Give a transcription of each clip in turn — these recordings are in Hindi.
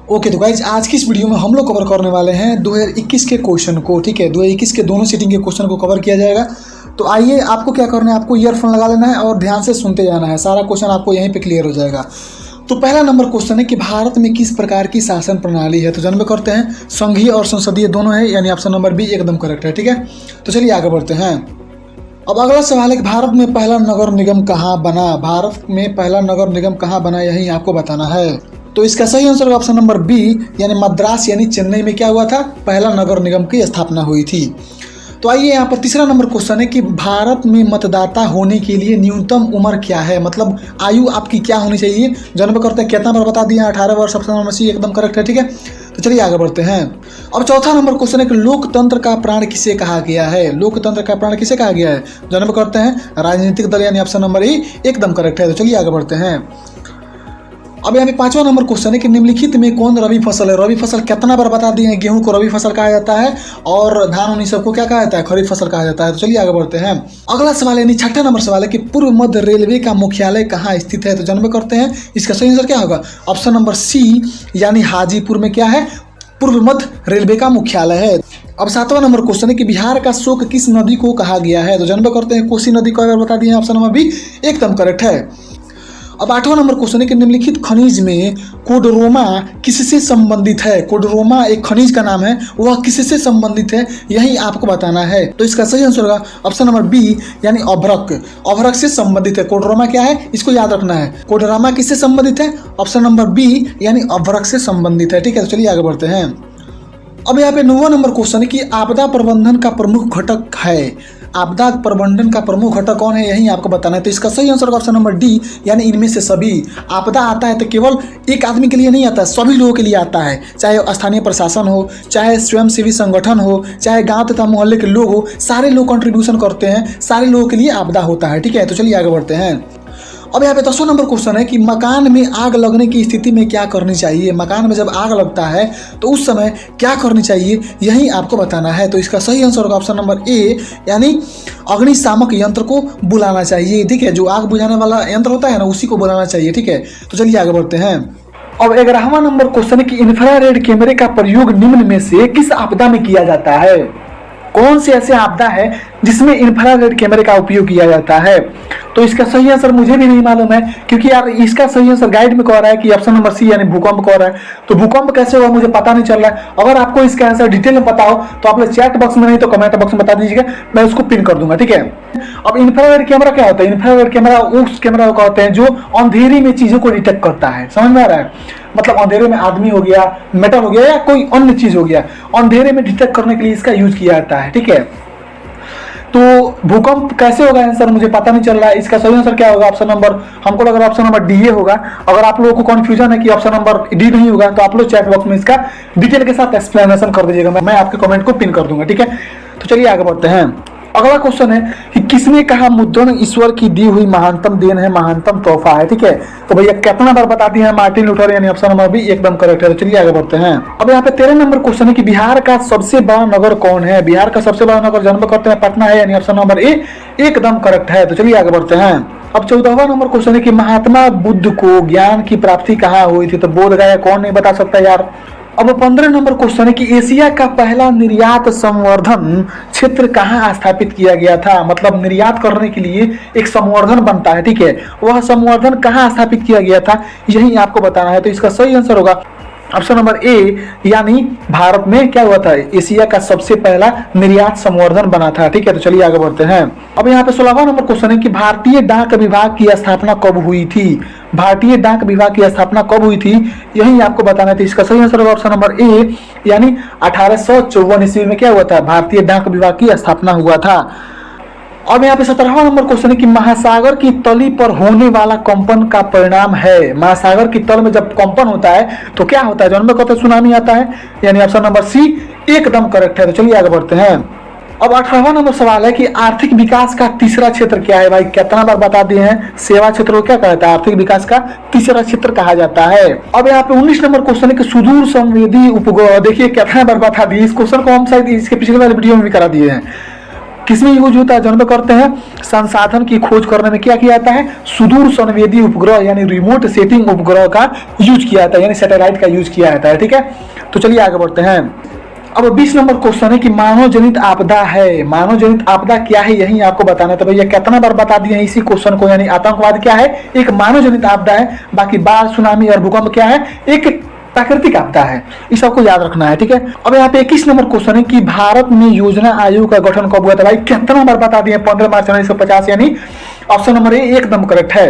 ओके तो गाइज आज की इस वीडियो में हम लोग कवर करने वाले हैं 2021 के क्वेश्चन को। ठीक है, 2021 के दोनों सीटिंग के क्वेश्चन को कवर किया जाएगा। तो आइए, आपको क्या करना है, आपको ईयरफोन लगा लेना है और ध्यान से सुनते जाना है। सारा क्वेश्चन आपको यहीं पे क्लियर हो जाएगा। तो पहला नंबर क्वेश्चन है कि भारत में किस प्रकार की शासन प्रणाली है। तो जन्म करते हैं, संघीय और संसदीय दोनों है, यानी ऑप्शन नंबर बी एकदम करेक्ट है। ठीक है, तो चलिए आगे बढ़ते हैं। अब अगला सवाल है कि भारत में पहला नगर निगम कहाँ बना। भारत में पहला नगर निगम कहाँ बना, यही आपको बताना है। तो इसका सही आंसर ऑप्शन नंबर बी, यानी मद्रास यानी चेन्नई में क्या हुआ था, पहला नगर निगम की स्थापना हुई थी। तो आइए यहाँ पर तीसरा नंबर क्वेश्चन है कि भारत में मतदाता होने के लिए न्यूनतम उम्र क्या है, मतलब आयु आपकी क्या होनी चाहिए। जन्म करते हैं कितना बार बता दिया, 18 वर्ष, ऑप्शन नंबर सी एकदम करेक्ट है। ठीक है, तो चलिए आगे बढ़ते हैं। अब चौथा नंबर क्वेश्चन है कि लोकतंत्र का प्राण किसे कहा गया है। लोकतंत्र का प्राण किसे कहा गया है, जन्म करते हैं राजनीतिक दल, यानी ऑप्शन नंबर ई एकदम करेक्ट है। तो चलिए आगे बढ़ते हैं। अब यहाँ पे पांचवा नंबर क्वेश्चन है कि निम्नलिखित में कौन रबी फसल है। रबी फसल कितना बार बता दिए हैं, गेहूं को रबी फसल कहा जाता है और धान उन्हीं सबको क्या कहा जाता है, खरीफ फसल कहा जाता है। तो चलिए आगे बढ़ते हैं। अगला सवाल यानी छठा नंबर सवाल है कि पूर्व मध्य रेलवे का मुख्यालय कहाँ स्थित है। तो जन्म करते हैं, इसका सही आंसर क्या होगा, ऑप्शन नंबर सी यानी हाजीपुर में क्या है, पूर्व मध्य रेलवे का मुख्यालय है। अब सातवां नंबर क्वेश्चन है कि बिहार का शोक किस नदी को कहा गया है। तो जन्म करते हैं कोसी नदी को, अगर बता दिए ऑप्शन नंबर बी एकदम करेक्ट है। अब आठवां नंबर क्वेश्चन है कि निम्नलिखित खनिज में कोडरोमा किससे संबंधित है। कोडरोमा एक खनिज का नाम है, वह किससे संबंधित है, यही आपको बताना है। तो इसका सही आंसर होगा ऑप्शन नंबर बी यानी अभ्रक। अभ्रक से संबंधित है। कोडरोमा क्या है, इसको याद रखना है। कोडरोमा किससे संबंधित है, ऑप्शन नंबर बी यानी अभ्रक से संबंधित है। ठीक है, तो चलिए आगे बढ़ते हैं। अब यहाँ पे 9वां नंबर क्वेश्चन है कि आपदा प्रबंधन का प्रमुख घटक है। आपदा प्रबंधन का प्रमुख घटक कौन है, यही आपको बताना है। तो इसका सही आंसर ऑप्शन नंबर डी यानी इनमें से सभी। आपदा आता है तो केवल एक आदमी के लिए नहीं आता है, सभी लोगों के लिए आता है। चाहे स्थानीय प्रशासन हो, चाहे स्वयंसेवी संगठन हो, चाहे गांव तथा मोहल्ले के लोग हो, सारे लोग कंट्रीब्यूशन करते हैं, सारे लोगों के लिए आपदा होता है। ठीक है, तो चलिए आगे बढ़ते हैं। अब यहाँ पे 10वां नंबर क्वेश्चन है कि मकान में आग लगने की स्थिति में क्या करनी चाहिए। मकान में जब आग लगता है तो उस समय क्या करनी चाहिए, यही आपको बताना है। तो इसका सही आंसर होगा ऑप्शन नंबर ए यानी अग्निशामक यंत्र को बुलाना चाहिए। ठीक है, जो आग बुझाने वाला यंत्र होता है ना, उसी को बुलाना चाहिए। ठीक है, तो चलिए आगे बढ़ते हैं। अब 11वां नंबर क्वेश्चन है कि इंफ्रारेड कैमरे का प्रयोग निम्न में से किस आपदा में किया जाता है। कौन सी ऐसी आपदा है जिसमें इंफ्रारेड कैमरे का उपयोग किया जाता है। तो इसका सही आंसर मुझे भी नहीं मालूम है, क्योंकि यार इसका सही आंसर गाइड में कह रहा है कि ऑप्शन नंबर सी यानी भूकंप कह रहा है। तो भूकंप कैसे होगा मुझे पता नहीं चल रहा है। अगर आपको इसका आंसर डिटेल में पता हो तो आप लोग चैट बॉक्स में नहीं तो कमेंट बॉक्स में बता दीजिएगा, मैं उसको पिन कर दूंगा। ठीक है, अब इंफ्रारेड कैमरा क्या होता है। इंफ्रारेड कैमरा उस कैमरा को कहते हैं जो अंधेरे में चीजों को डिटेक्ट करता है। समझ में आ रहा है, मतलब अंधेरे में आदमी हो गया, मेटल हो गया या कोई अन्य चीज हो गया, अंधेरे में डिटेक्ट करने के लिए इसका यूज किया जाता है। ठीक है, तो भूकंप कैसे होगा आंसर मुझे पता नहीं चल रहा है। इसका सही आंसर क्या होगा, ऑप्शन नंबर, हमको लग रहा है ऑप्शन नंबर डी ए होगा। अगर आप लोगों को कंफ्यूजन है कि ऑप्शन नंबर डी नहीं होगा तो आप लोग चैट बॉक्स में इसका डिटेल के साथ एक्सप्लेनेशन कर दीजिएगा, मैं आपके कमेंट को पिन कर दूंगा। ठीक है, तो चलिए आगे बढ़ते हैं। अगला क्वेश्चन है कि किसने कहा मुद्रण ईश्वर की दी हुई महानतम देन है, महानतम तोहफा है। ठीक है, तो भैया कितना बार बताती हैं, मार्टिन लूथर, यानी ऑप्शन नंबर बी एकदम करेक्ट है। तो चलिए आगे बढ़ते हैं। अब यहाँ पे 13 नंबर क्वेश्चन है कि बिहार का सबसे बड़ा नगर कौन है। बिहार का सबसे बड़ा नगर जन्म करते हैं पटना है, यानी ऑप्शन नंबर ए एकदम करेक्ट है। तो चलिए आगे बढ़ते हैं। अब 14वां नंबर क्वेश्चन है कि महात्मा बुद्ध को ज्ञान की प्राप्ति कहाँ हुई थी। तो बोध गया, कौन नहीं बता सकता यार। अब 15 नंबर क्वेश्चन है कि एशिया का पहला निर्यात संवर्धन क्षेत्र कहाँ स्थापित किया गया था। मतलब निर्यात करने के लिए एक संवर्धन बनता है, ठीक है, वह संवर्धन कहाँ स्थापित किया गया था, यही आपको बताना है। तो इसका सही आंसर होगा ऑप्शन नंबर ए यानी भारत में क्या हुआ था, एशिया का सबसे पहला निर्यात संवर्धन बना था। ठीक है, तो चलिए आगे बढ़ते हैं। अब यहाँ पे 16वां नंबर क्वेश्चन है कि भारतीय डाक विभाग की स्थापना कब हुई थी। भारतीय डाक विभाग की स्थापना कब हुई थी, यही आपको बताना है। तो इसका सही आंसर होगा ऑप्शन नंबर ए यानी 1854 ईस्वी में क्या हुआ था, भारतीय डाक विभाग की स्थापना हुआ था। अब यहाँ पे 17वां नंबर क्वेश्चन है कि महासागर की तली पर होने वाला कंपन का परिणाम है। महासागर की तल में जब कंपन होता है तो क्या होता है, जन्म कहते हैं सुनामी आता है, यानी ऑप्शन नंबर सी एकदम करेक्ट है। तो चलिए आगे बढ़ते हैं। अब 18वां नंबर सवाल है कि आर्थिक विकास का तीसरा क्षेत्र क्या है। भाई कितना बार बता दिए हैं, सेवा क्षेत्र को क्या कहता है, आर्थिक विकास का तीसरा क्षेत्र कहा जाता है। अब यहाँ पे 19 नंबर क्वेश्चन है कि सुदूर संवेदी उपग्रह, देखिए कितना बार बता दिए इस क्वेश्चन को, हम शायद इसके पिछले वाले वीडियो में भी करा दिए हैं। किसमें यूज होता है, जन्म करते हैं संसाधन की खोज करने में क्या किया जाता है, सुदूर संवेदी उपग्रह यानी रिमोट सेटिंग उपग्रह का यूज किया जाता है, यानी सैटेलाइट का यूज किया जाता है। ठीक है, तो चलिए आगे बढ़ते हैं। अब 20 नंबर क्वेश्चन है कि मानव जनित आपदा है, मानव जनित आपदा क्या है, यही आपको बताना है। तो भैया कितना बार बता दिए हैं इसी क्वेश्चन को, यानी आतंकवाद क्या है, एक मानव जनित आपदा है, बाकी बाढ़ सुनामी और भूकंप क्या है, एक प्राकृतिक आपदा है। इस सबको याद रखना है। ठीक है, अब यहाँ पे 21 नंबर क्वेश्चन है कि भारत में योजना आयोग का गठन कब हुआ था। भाई कितना बार बता दिए, 15 मार्च 1950, यानी ऑप्शन नंबर ए एकदम करेक्ट है।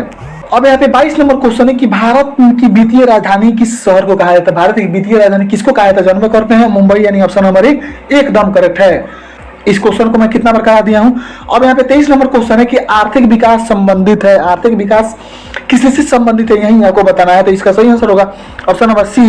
अब यहाँ पे 22 नंबर क्वेश्चन है कि भारत की वित्तीय राजधानी किस शहर को कहा जाता है, भारत की वित्तीय राजधानी किसको कहा जाता है, जन्म करते हैं मुंबई, यानी ऑप्शन नंबर ए एकदम करेक्ट है। इस क्वेश्चन को मैं कितना बार करा दिया हूं। अब यहाँ पे 23 नंबर क्वेश्चन है कि आर्थिक विकास संबंधित है, आर्थिक विकास किससे संबंधित है, यही आपको बताना है। तो इसका सही आंसर होगा ऑप्शन नंबर सी,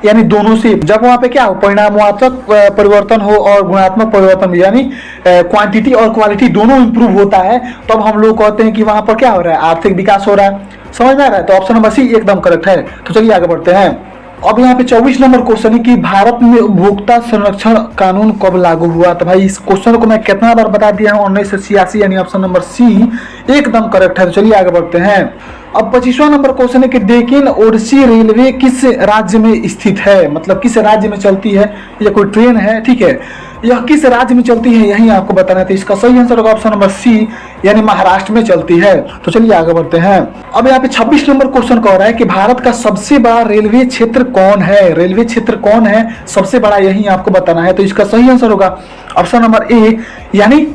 यानी दोनों से। जब वहां पे क्या हो, परिणामात्मक परिवर्तन हो और गुणात्मक परिवर्तन, यानी क्वांटिटी और क्वालिटी दोनों इंप्रूव होता है, तब हम लोग कहते हैं कि वहां पर क्या हो रहा है, आर्थिक विकास हो रहा है। समझ में आ रहा है, तो ऑप्शन नंबर सी एकदम करेक्ट है। तो चलिए आगे बढ़ते हैं। अब यहाँ पे 24 नंबर क्वेश्चन है कि भारत में उपभोक्ता संरक्षण कानून कब लागू हुआ। तो भाई इस क्वेश्चन को मैं कितना बार बता दिया हूँ, 1986, यानी ऑप्शन नंबर सी एकदम करेक्ट है। तो चलिए आगे बढ़ते हैं। अब 25वां नंबर क्वेश्चन है कि डेक्कन ओडिसी रेलवे किस राज्य में स्थित है, मतलब किस राज्य में चलती है, या कोई ट्रेन है, ठीक है, यह किस राज्य में चलती है, यही आपको बताना है। तो इसका सही आंसर होगा ऑप्शन नंबर सी, यानी महाराष्ट्र में चलती है। तो चलिए आगे बढ़ते हैं। अब यहाँ पे 26 नंबर क्वेश्चन कह रहा है कि भारत का सबसे बड़ा रेलवे क्षेत्र कौन है, रेलवे क्षेत्र कौन है सबसे बड़ा, यही आपको बताना है। तो इसका सही आंसर होगा ऑप्शन नंबर ए, यानी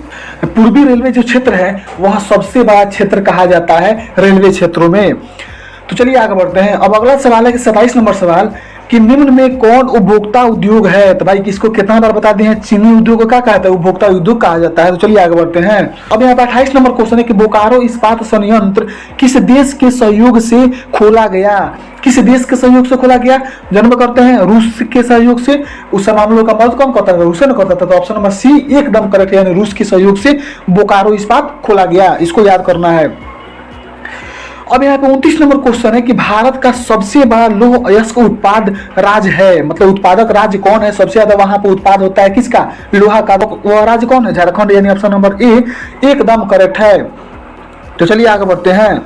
पूर्वी रेलवे जो क्षेत्र है वह सबसे बड़ा क्षेत्र कहा जाता है रेलवे क्षेत्रों में। तो चलिए आगे बढ़ते हैं। अब अगला सवाल है कि 27 नंबर सवाल कि निम्न में कौन उपभोक्ता उद्योग है। तो भाई किसको कितना बार बता दिए हैं, चीनी उद्योग को क्या कहता है, उपभोक्ता उद्योग कहा जाता है। तो चलिए आगे बढ़ते हैं। अब यहाँ पे 28 नंबर क्वेश्चन है कि बोकारो इस्पात संयंत्र किस देश के सहयोग से खोला गया, किस देश के सहयोग से खोला गया, जन्म करते हैं रूस के सहयोग से। उस मामलों का मदद कौन करता था, रूस ने करता था। तो ऑप्शन नंबर सी एकदम करेक्ट है, यानी रूस के सहयोग से बोकारो इस्पात खोला गया, इसको याद करना है। अब यहाँ पे 29 नंबर क्वेश्चन है कि भारत का सबसे बड़ा लौह अयस्क उत्पाद राज्य है, मतलब उत्पादक राज्य कौन है, सबसे ज्यादा वहां पे उत्पाद होता है किसका, लोहा का, वह राज्य कौन है, झारखंड, यानी ऑप्शन नंबर ए एकदम करेक्ट है। तो चलिए आगे बढ़ते हैं।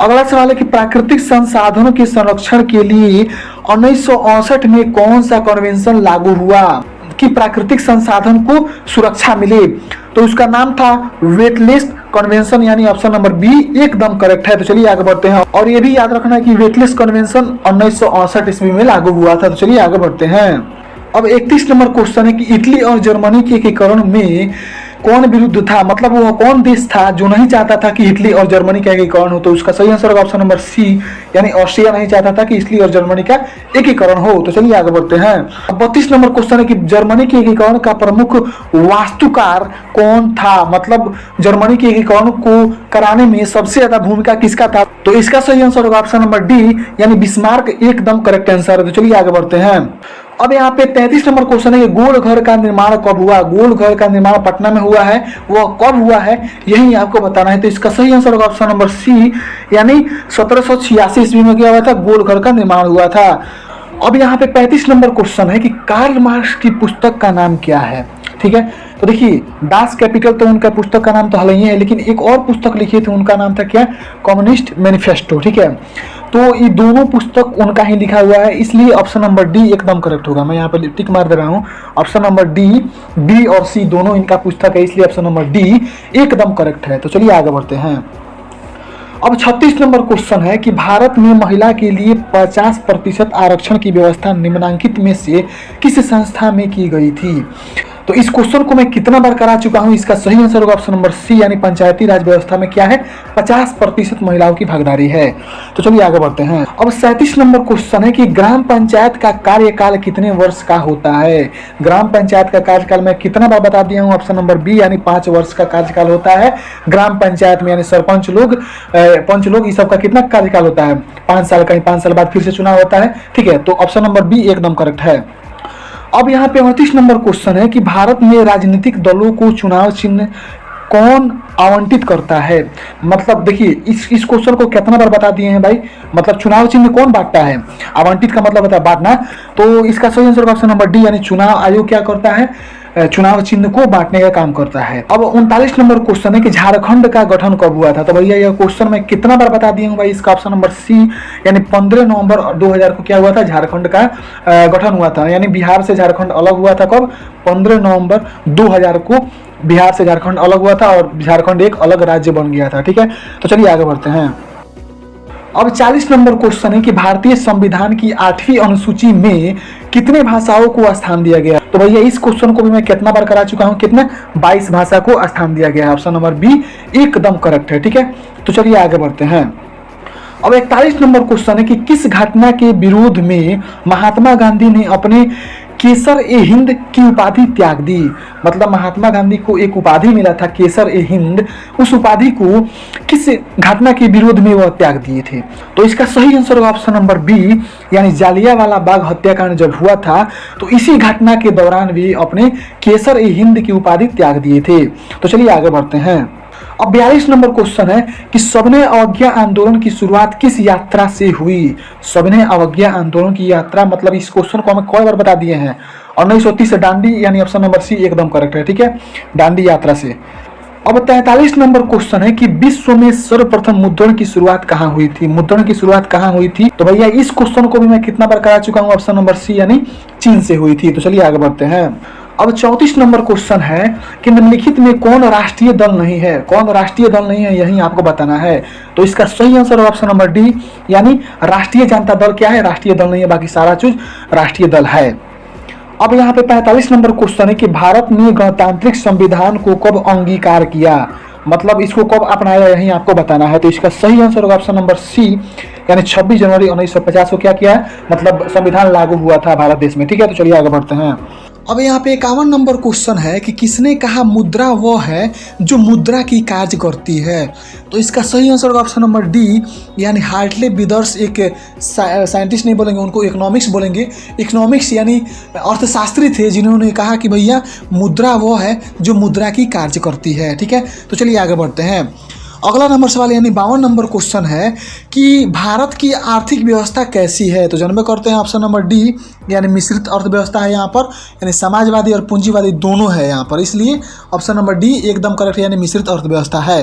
अगला सवाल है कि प्राकृतिक संसाधनों के संरक्षण के लिए 1968 में कौन सा कन्वेंशन लागू हुआ कि प्राकृतिक संसाधन को सुरक्षा मिले। तो उसका नाम था वेटलिस्ट कन्वेंशन, यानी ऑप्शन नंबर बी एकदम करेक्ट है। तो चलिए आगे बढ़ते हैं। और ये भी याद रखना है कि वेटलिस्ट कन्वेंशन 1968 ईस्वी में लागू हुआ था। तो चलिए आगे बढ़ते हैं। अब 31 नंबर क्वेश्चन है कि इटली और जर्मनी के एकीकरण में कौन विरुद्ध था, मतलब वह कौन देश था जो नहीं चाहता था कि इटली और जर्मनी का एकीकरण हो। तो उसका सही आंसर होगा ऑप्शन नंबर सी, यानी ऑस्ट्रिया नहीं चाहता था कि इटली और जर्मनी का एकीकरण हो। तो चलिए आगे बढ़ते हैं। 32 नंबर क्वेश्चन है कि जर्मनी के एकीकरण का प्रमुख वास्तुकार कौन था, मतलब जर्मनी के एकीकरण को कराने में सबसे ज्यादा भूमिका किसका था। तो इसका सही आंसर होगा ऑप्शन नंबर डी, यानी बिस्मार्क एकदम करेक्ट आंसर है। तो चलिए आगे बढ़ते हैं। अब यहाँ पे 33 नंबर क्वेश्चन है कि गोल घर का निर्माण कब हुआ, गोल घर का निर्माण पटना में हुआ है, वह कब हुआ है, यही आपको बताना है। तो इसका सही आंसर होगा ऑप्शन नंबर सी, यानी 1786 ईस्वी में क्या हुआ था, गोल घर का निर्माण हुआ था। अब यहाँ पे 35 नंबर क्वेश्चन है कि कार्ल मार्क्स की पुस्तक का नाम क्या है, ठीक है। तो देखिए डास कैपिटल तो उनका पुस्तक का नाम तो हाल ही है, लेकिन एक और पुस्तक लिखी थी, उनका नाम था क्या, कम्युनिस्ट मैनिफेस्टो, ठीक है। तो ये दोनों पुस्तक उनका ही लिखा हुआ है, इसलिए ऑप्शन नंबर डी एकदम करेक्ट होगा। मैं यहाँ पर टिक मार दे रहा हूँ, ऑप्शन नंबर डी, बी और सी दोनों इनका पुस्तक है, इसलिए ऑप्शन नंबर डी एकदम करेक्ट है। तो चलिए आगे बढ़ते हैं। अब 36 नंबर क्वेश्चन है कि भारत में महिला के लिए 50% आरक्षण की व्यवस्था निम्नलिखित में से किस संस्था में की गई थी। तो इस क्वेश्चन को मैं कितना बार करा चुका हूं, इसका सही आंसर होगा ऑप्शन नंबर सी, यानी पंचायती राज व्यवस्था में क्या है, 50% महिलाओं की भागीदारी है। तो चलिए आगे बढ़ते हैं। अब 37 नंबर क्वेश्चन है कि ग्राम पंचायत का कार्यकाल कितने वर्ष का होता है। ग्राम पंचायत का कार्यकाल मैं कितना बार बता दिया हूँ, ऑप्शन नंबर बी, यानी 5 वर्ष का कार्यकाल होता है ग्राम पंचायत में, यानी सरपंच लोग, पंच लोग, इस सब का कितना कार्यकाल होता है, 5 साल का, 5 साल बाद फिर से चुनाव होता है, ठीक है। तो ऑप्शन नंबर बी एकदम करेक्ट है। अब यहाँ पे 38 नंबर क्वेश्चन है कि भारत में राजनीतिक दलों को चुनाव चिन्ह कौन आवंटित करता है। मतलब देखिए इस क्वेश्चन को कितना बार बता दिए हैं भाई, मतलब चुनाव चिन्ह कौन बांटता है, आवंटित का मतलब होता है बांटना। तो इसका सही आंसर ऑप्शन नंबर डी, यानी चुनाव आयोग क्या करता है, चुनाव चिन्ह को बांटने का काम करता है। अब 39 नंबर क्वेश्चन है कि झारखंड का गठन कब हुआ था। तो भैया यह क्वेश्चन मैं कितना बार बता दिया हूँ भाई, इसका ऑप्शन नंबर सी यानी 15 नवंबर 2000 को क्या हुआ था, झारखंड का गठन हुआ था। यानी बिहार से झारखंड अलग हुआ था कब, 15 नवंबर 2000 को बिहार से झारखंड अलग हुआ था और झारखंड एक अलग राज्य बन गया था। ठीक है, तो चलिए आगे बढ़ते हैं। अब 40 नंबर क्वेश्चन है कि भारतीय संविधान की 8वीं अनुसूची में कितने भाषाओं को स्थान दिया गया। तो भैया इस क्वेश्चन को भी मैं कितना बार करा चुका हूं, कितने 22 भाषा को स्थान दिया गया है। ऑप्शन नंबर बी एकदम करेक्ट है। ठीक है, तो चलिए आगे बढ़ते हैं। अब 41 नंबर क्वेश्चन है कि किस घटना के विरोध में महात्मा गांधी ने अपने केसर ए हिंद की उपाधि त्याग दी। मतलब महात्मा गांधी को एक उपाधि मिला था केसर ए हिंद, उस उपाधि को किस घटना के विरोध में वह त्याग दिए थे। तो इसका सही आंसर होगा ऑप्शन नंबर बी यानी जालियांवाला बाग हत्याकांड जब हुआ था तो इसी घटना के दौरान भी अपने केसर ए हिंद की उपाधि त्याग दिए थे। तो चलिए आगे बढ़ते हैं। अब 42 नंबर क्वेश्चन है कि सविनय अवज्ञा आंदोलन की शुरुआत किस यात्रा से हुई। सविनय अवज्ञा आंदोलन की यात्रा, मतलब इस क्वेश्चन को हमें कई बार बता दिए हैं। 1930 से दांडी यानी ऑप्शन नंबर सी एकदम करेक्ट है। ठीक है, दांडी यात्रा से। अब 43 नंबर क्वेश्चन है कि विश्व में सर्वप्रथम मुद्रण की शुरुआत कहाँ हुई थी। मुद्रण की शुरुआत कहाँ हुई थी। तो भैया इस क्वेश्चन को भी मैं कितना बार करा चुका हूँ, ऑप्शन नंबर सी यानी चीन से हुई थी। तो चलिए आगे बढ़ते हैं। अब 34 नंबर क्वेश्चन है कि निम्नलिखित में कौन राष्ट्रीय दल नहीं है। कौन राष्ट्रीय दल नहीं है यही आपको बताना है। तो इसका सही आंसर है ऑप्शन नंबर डी यानी राष्ट्रीय जनता दल क्या है, राष्ट्रीय दल नहीं है, बाकी सारा चीज राष्ट्रीय दल है। अब यहाँ पे 45 नंबर क्वेश्चन है कि भारत ने गणतांत्रिक संविधान को कब अंगीकार किया। मतलब इसको कब अपनाया यही आपको बताना है। तो इसका सही आंसर होगा ऑप्शन नंबर सी यानी 26 जनवरी 1950 को क्या किया है, मतलब संविधान लागू हुआ था भारत देश में। ठीक है, तो चलिए आगे बढ़ते हैं। अब यहाँ पे 51 नंबर क्वेश्चन है कि किसने कहा मुद्रा वो है जो मुद्रा की कार्य करती है। तो इसका सही आंसर होगा ऑप्शन नंबर डी यानी हार्टले विदर्स, एक साइंटिस्ट नहीं बोलेंगे उनको, इकोनॉमिक्स बोलेंगे। इकोनॉमिक्स यानी अर्थशास्त्री थे जिन्होंने कहा कि भैया मुद्रा वो है जो मुद्रा की कार्य करती है। ठीक है, तो चलिए आगे बढ़ते हैं। अगला नंबर सवाल यानी 52 नंबर क्वेश्चन है कि भारत की आर्थिक व्यवस्था कैसी है। तो जन्म करते हैं ऑप्शन नंबर डी यानी मिश्रित अर्थव्यवस्था है यहाँ पर, यानी समाजवादी और पूंजीवादी दोनों है यहाँ पर, इसलिए ऑप्शन नंबर डी एकदम करेक्ट है यानी मिश्रित अर्थव्यवस्था है।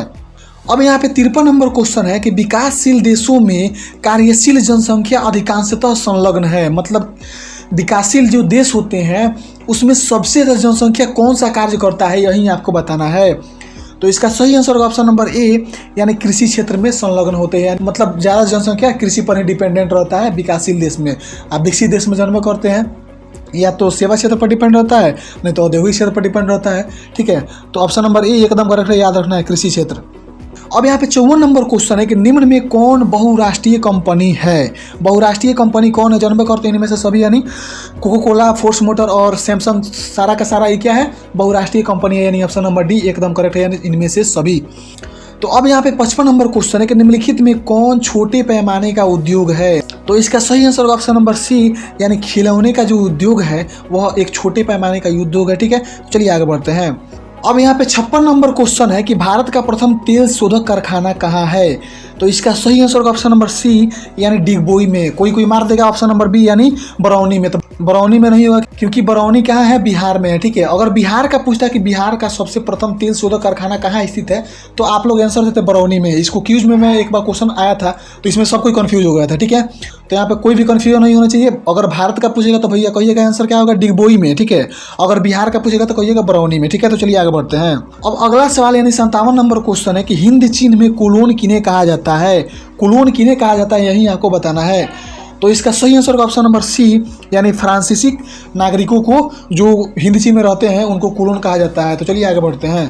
अब यहाँ पे 53 नंबर क्वेश्चन है कि विकासशील देशों में कार्यशील जनसंख्या अधिकांशतः संलग्न है। मतलब विकासशील जो देश होते हैं उसमें सबसे ज़्यादा जनसंख्या कौन सा कार्य करता है यही आपको बताना है। तो इसका सही आंसर होगा ऑप्शन नंबर ए यानी कृषि क्षेत्र में संलग्न होते हैं। मतलब ज़्यादा जनसंख्या कृषि पर ही डिपेंडेंट रहता है विकासशील देश में। आप विकसित देश में जन्म करते हैं या तो सेवा क्षेत्र पर डिपेंड रहता है, नहीं तो औद्योगिक क्षेत्र पर डिपेंड रहता है। ठीक है, तो ऑप्शन नंबर ए एकदम करेक्ट है, याद रखना है कृषि क्षेत्र। अब यहाँ पे 54 नंबर क्वेश्चन है कि निम्न में कौन बहुराष्ट्रीय कंपनी है। बहुराष्ट्रीय कंपनी कौन है, जन्म करते हैं इनमें से सभी यानी कोको कोला, फोर्स मोटर और सैमसंग, सारा का सारा ये क्या है, बहुराष्ट्रीय कंपनी है, यानी ऑप्शन नंबर डी एकदम करेक्ट है यानी इनमें से सभी। तो अब यहाँ पे 55 नंबर क्वेश्चन है कि निम्नलिखित में कौन छोटे पैमाने का उद्योग है। तो इसका सही आंसर होगा ऑप्शन नंबर सी यानी खिलौने का जो उद्योग है वह एक छोटे पैमाने का उद्योग है। ठीक है, चलिए आगे बढ़ते हैं। अब यहाँ पे 56 नंबर क्वेश्चन है कि भारत का प्रथम तेल शोधक कारखाना कहाँ है। तो इसका सही आंसर होगा ऑप्शन नंबर सी यानी डिगबोई में। कोई मार देगा ऑप्शन नंबर बी यानी बरौनी में। तो बरौनी में नहीं होगा क्योंकि बरौनी कहाँ है, बिहार में है। ठीक है, अगर बिहार का पूछता है कि बिहार का सबसे प्रथम तेल शोधक कारखाना कहाँ स्थित है तो आप लोग आंसर देते बरौनी में। इसको क्यूज में मैं एक बार क्वेश्चन आया था तो इसमें सब कोई कंफ्यूज हो गया था। ठीक है, तो यहाँ पे कोई भी कंफ्यूजन नहीं होना चाहिए। अगर भारत का पूछेगा तो भैया कहिएगा आंसर क्या होगा, डिगबोई में। ठीक है, अगर बिहार का पूछेगा तो कहिएगा बरौनी में। ठीक है, तो चलिए आगे बढ़ते हैं। अब अगला सवाल यानी 57 नंबर क्वेश्चन है कि हिंद चीन में कोलोन किन्हें कहा जाता है। कोलोन किन्हें कहा जाता है यही आपको बताना है। तो इसका सही आंसर होगा ऑप्शन नंबर सी यानी फ्रांसीसी नागरिकों को जो हिंद चीन में रहते हैं उनको कोलोन कहा जाता है। तो चलिए आगे बढ़ते हैं।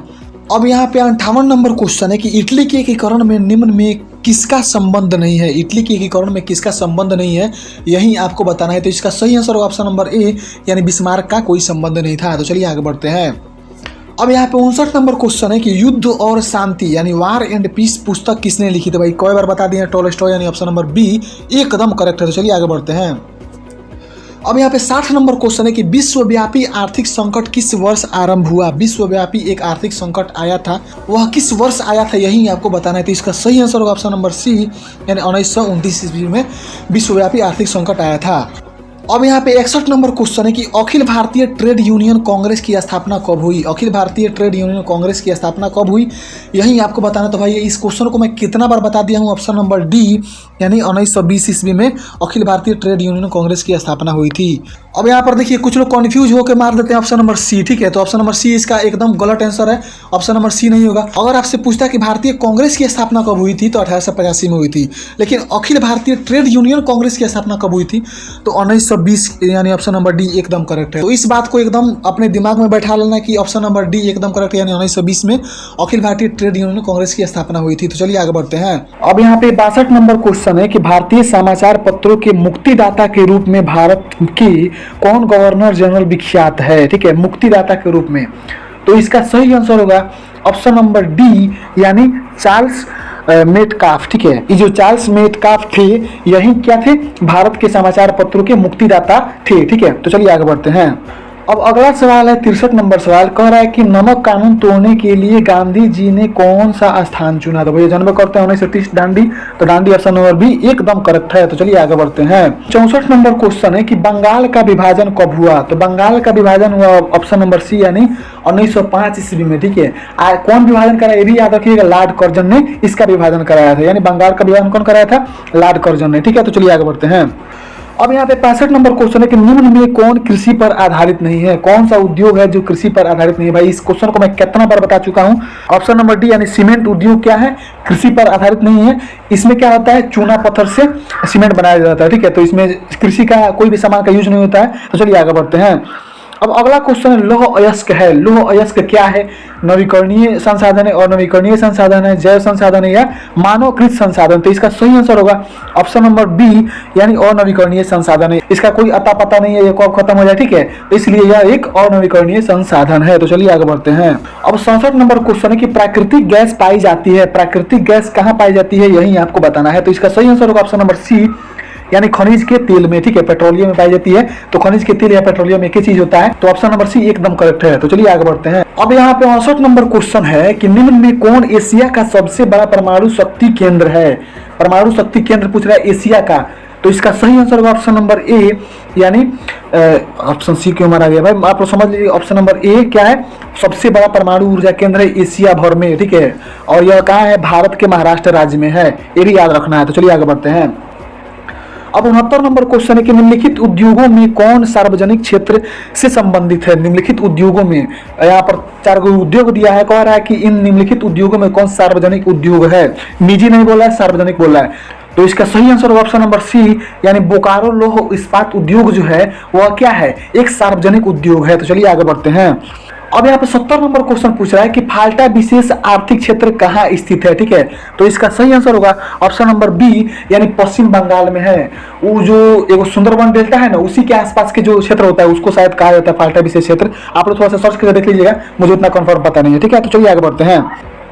अब यहाँ पे 58 नंबर क्वेश्चन है कि इटली के एकीकरण में निम्न में किसका संबंध नहीं है। इटली के एकीकरण में किसका संबंध नहीं है यही आपको बताना है। तो इसका सही आंसर होगा ऑप्शन नंबर ए यानी बिस्मार्क का कोई संबंध नहीं था। तो चलिए आगे बढ़ते हैं। अब यहाँ पे 59 नंबर क्वेश्चन है कि युद्ध और शांति यानी वार एंड पीस पुस्तक किसने लिखी थी। भाई कई बार बता दिए, टॉलस्टॉय यानी ऑप्शन नंबर बी एकदम करेक्ट है। तो चलिए आगे बढ़ते हैं। अब यहाँ पे 60 नंबर क्वेश्चन है कि विश्वव्यापी आर्थिक संकट किस वर्ष आरंभ हुआ। विश्वव्यापी एक आर्थिक संकट आया था, वह किस वर्ष आया था यही आपको बताना है। तो इसका सही आंसर होगा ऑप्शन नंबर सी यानी 1929 ईस्वी में विश्वव्यापी आर्थिक संकट आया था। अब यहाँ पे 61 नंबर क्वेश्चन है कि अखिल भारतीय ट्रेड यूनियन कांग्रेस की स्थापना कब हुई। अखिल भारतीय ट्रेड यूनियन कांग्रेस की स्थापना कब हुई, यही आपको बताना। तो भाई इस क्वेश्चन को मैं कितना बार बता दिया हूँ, ऑप्शन नंबर डी यानी 1920 ईस्वी में अखिल भारतीय ट्रेड यूनियन कांग्रेस की स्थापना हुई थी। अब यहाँ पर देखिए कुछ लोग कन्फ्यूज होकर मार देते हैं ऑप्शन नंबर सी, ठीक है। तो ऑप्शन नंबर सी इसका एकदम गलत आंसर है, ऑप्शन नंबर सी नहीं होगा। अगर आपसे पूछता कि भारतीय कांग्रेस की स्थापना कब हुई थी तो 1885 में हुई थी, लेकिन अखिल भारतीय ट्रेड यूनियन कांग्रेस की स्थापना कब हुई थी तो 1920 यानी ऑप्शन नंबर डी एकदम करेक्ट है। तो इस बात को एकदम अपने दिमाग में बैठा लेना कि ऑप्शन नंबर डी एकदम करेक्ट है, यानी 1920 में अखिल भारतीय ट्रेड यूनियन कांग्रेस की स्थापना हुई थी। तो चलिए आगे बढ़ते हैं। अब यहाँ पे 62 नंबर क्वेश्चन है कि भारतीय समाचार पत्रों के मुक्तिदाता के रूप में भारत की कौन गवर्नर जनरल विख्यात है, ठीक है, मुक्तिदाता के रूप में। तो इसका सही आंसर होगा ऑप्शन नंबर डी यानी चार्ल्स मेटकाफ, ठीक है। ये जो चार्ल्स मेटकाफ थे यही क्या थे, भारत के समाचार पत्रों के मुक्तिदाता थे, ठीक है। तो चलिए आगे बढ़ते हैं। अब अगला सवाल है 63 नंबर सवाल, कह रहा है कि नमक कानून तोड़ने के लिए गांधी जी ने कौन सा स्थान चुना। तो भैया जन्म करते हैं 1930 दांडी, तो दांडी ऑप्शन नंबर बी एकदम करेक्ट है। तो चलिए आगे बढ़ते हैं। 64 नंबर क्वेश्चन है कि बंगाल का विभाजन कब हुआ। तो बंगाल का विभाजन हुआ ऑप्शन नंबर सी यानी 1905 ईस्वी में, ठीक है। कौन विभाजन कराया ये भी याद रखिएगा, लॉर्ड कर्जन ने इसका विभाजन कराया था, यानी बंगाल का विभाजन कौन कराया था, लॉर्ड कर्जन ने, ठीक है। तो चलिए आगे बढ़ते हैं। अब यहाँ पे 65 नंबर क्वेश्चन है कि निम्न में कौन कृषि पर आधारित नहीं है, कौन सा उद्योग है जो कृषि पर आधारित नहीं है। भाई इस क्वेश्चन को मैं कितना बार बता चुका हूँ। ऑप्शन नंबर डी यानी सीमेंट उद्योग क्या है, कृषि पर आधारित नहीं है। इसमें क्या होता है, चूना पत्थर से सीमेंट बनाया जाता है, ठीक है। तो इसमें कृषि का कोई भी सामान का यूज नहीं होता है। तो चलिए आगे बढ़ते हैं। अब अगला क्वेश्चन लौह अयस्क है। लौह अयस्क क्या है, नवीकरणीय संसाधन है, अनवीकरणीय संसाधन है, जैव संसाधन है या मानवकृत संसाधन। तो इसका सही आंसर होगा ऑप्शन नंबर बी यानी अनवीकरणीय संसाधन है। इसका कोई अता पता नहीं है, ये कब खत्म हो जाए, ठीक है। इसलिए यह एक अनवीकरणीय संसाधन है। तो चलिए आगे बढ़ते हैं। अब 67 नंबर क्वेश्चन है कि प्राकृतिक गैस पाई जाती है, प्राकृतिक गैस कहाँ पाई जाती है यही आपको बताना है। तो इसका सही आंसर होगा ऑप्शन नंबर सी यानी खनिज के तेल में, ठीक है, पेट्रोलियम में पाई जाती है। तो खनिज के तेल या पेट्रोलियम एक ही चीज होता है। तो ऑप्शन नंबर सी एकदम करेक्ट है। तो चलिए आगे बढ़ते हैं। अब यहाँ पे 68 नंबर क्वेश्चन है कि निम्न में कौन एशिया का सबसे बड़ा परमाणु शक्ति केंद्र है। परमाणु शक्ति केंद्र पूछ रहा है एशिया का। तो इसका सही आंसर होगा ऑप्शन नंबर ए यानी ऑप्शन सी क्यों मारा गया भाई, आप लोग समझ लीजिए। ऑप्शन नंबर ए क्या है, सबसे बड़ा परमाणु ऊर्जा केंद्र है एशिया भर में, ठीक है। और यह कहाँ है, भारत के महाराष्ट्र राज्य में है, ये भी याद रखना है। तो चलिए आगे बढ़ते हैं। अब 69 नंबर क्वेश्चन है कि निम्नलिखित उद्योगों में कौन सार्वजनिक क्षेत्र से संबंधित है। निम्नलिखित उद्योगों में यहाँ पर 4 उद्योग दिया है, कह रहा है कि इन निम्नलिखित उद्योगों में कौन सार्वजनिक उद्योग है। निजी नहीं बोला है, सार्वजनिक बोला है। तो इसका सही आंसर होगा ऑप्शन नंबर सी यानी बोकारो लौह इस्पात उद्योग जो है वह क्या है, एक सार्वजनिक उद्योग है। तो चलिए आगे बढ़ते हैं। अब यहाँ पे 70 नंबर क्वेश्चन पूछ रहा है कि फाल्टा विशेष आर्थिक क्षेत्र कहाँ स्थित है, ठीक है। तो इसका सही आंसर होगा ऑप्शन नंबर बी यानी पश्चिम बंगाल में है। वो जो एक सुंदरबन डेल्टा है ना, उसी के आसपास के जो क्षेत्र होता है उसको शायद कहा जाता है फाल्टा विशेष क्षेत्र। आप लोग थोड़ा सा सर्च करके देख लीजिएगा, मुझे उतना कंफर्म पता नहीं है, ठीक है। तो चलिए आगे बढ़ते हैं।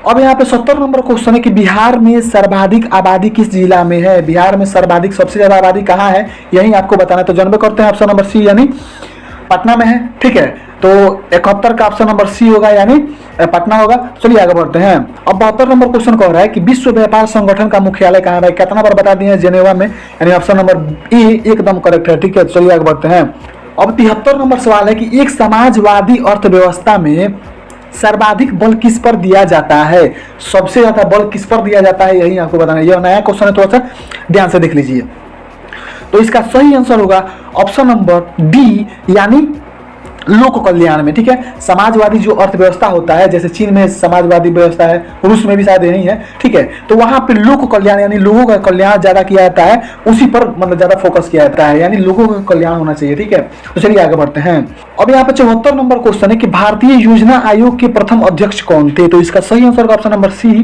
अब यहाँ पे 70 नंबर क्वेश्चन है कि बिहार में सर्वाधिक आबादी किस जिला में है। बिहार में सर्वाधिक सबसे ज्यादा आबादी कहाँ है यही आपको बताना है। तो जन्म करते हैं ऑप्शन नंबर सी यानी पटना में है, ठीक है। तो 71 का ऑप्शन नंबर सी होगा यानी पटना होगा। चलिए आगे बढ़ते हैं। अब 72 नंबर क्वेश्चन कह रहा है कि विश्व व्यापार संगठन का मुख्यालय कहाँ है। कितना बार बता दिए, जेनेवा में, यानी ऑप्शन नंबर ए एकदम करेक्ट है, ठीक है। चलिए आगे बढ़ते हैं। अब 73 नंबर सवाल है कि एक समाजवादी अर्थव्यवस्था में सर्वाधिक बल किस पर दिया जाता है, सबसे ज्यादा बल किस पर दिया जाता है यही आपको बताना है। यह नया क्वेश्चन है, थोड़ा सा ध्यान से देख लीजिए। तो इसका सही आंसर होगा ऑप्शन नंबर डी यानी लोक कल्याण में, ठीक है। समाजवादी जो अर्थव्यवस्था होता है, जैसे चीन में समाजवादी व्यवस्था है, रूस में भी शायद यही है, ठीक है। तो वहां पे लोक कल्याण यानी लोगों का कल्याण ज्यादा किया जाता है, उसी पर मतलब ज्यादा फोकस किया जाता है, यानी लोगों का कल्याण होना चाहिए, ठीक है। तो चलिए आगे बढ़ते हैं। अब यहाँ पे 74 नंबर क्वेश्चन है कि भारतीय योजना आयोग के प्रथम अध्यक्ष कौन थे। तो इसका सही आंसर ऑप्शन नंबर सी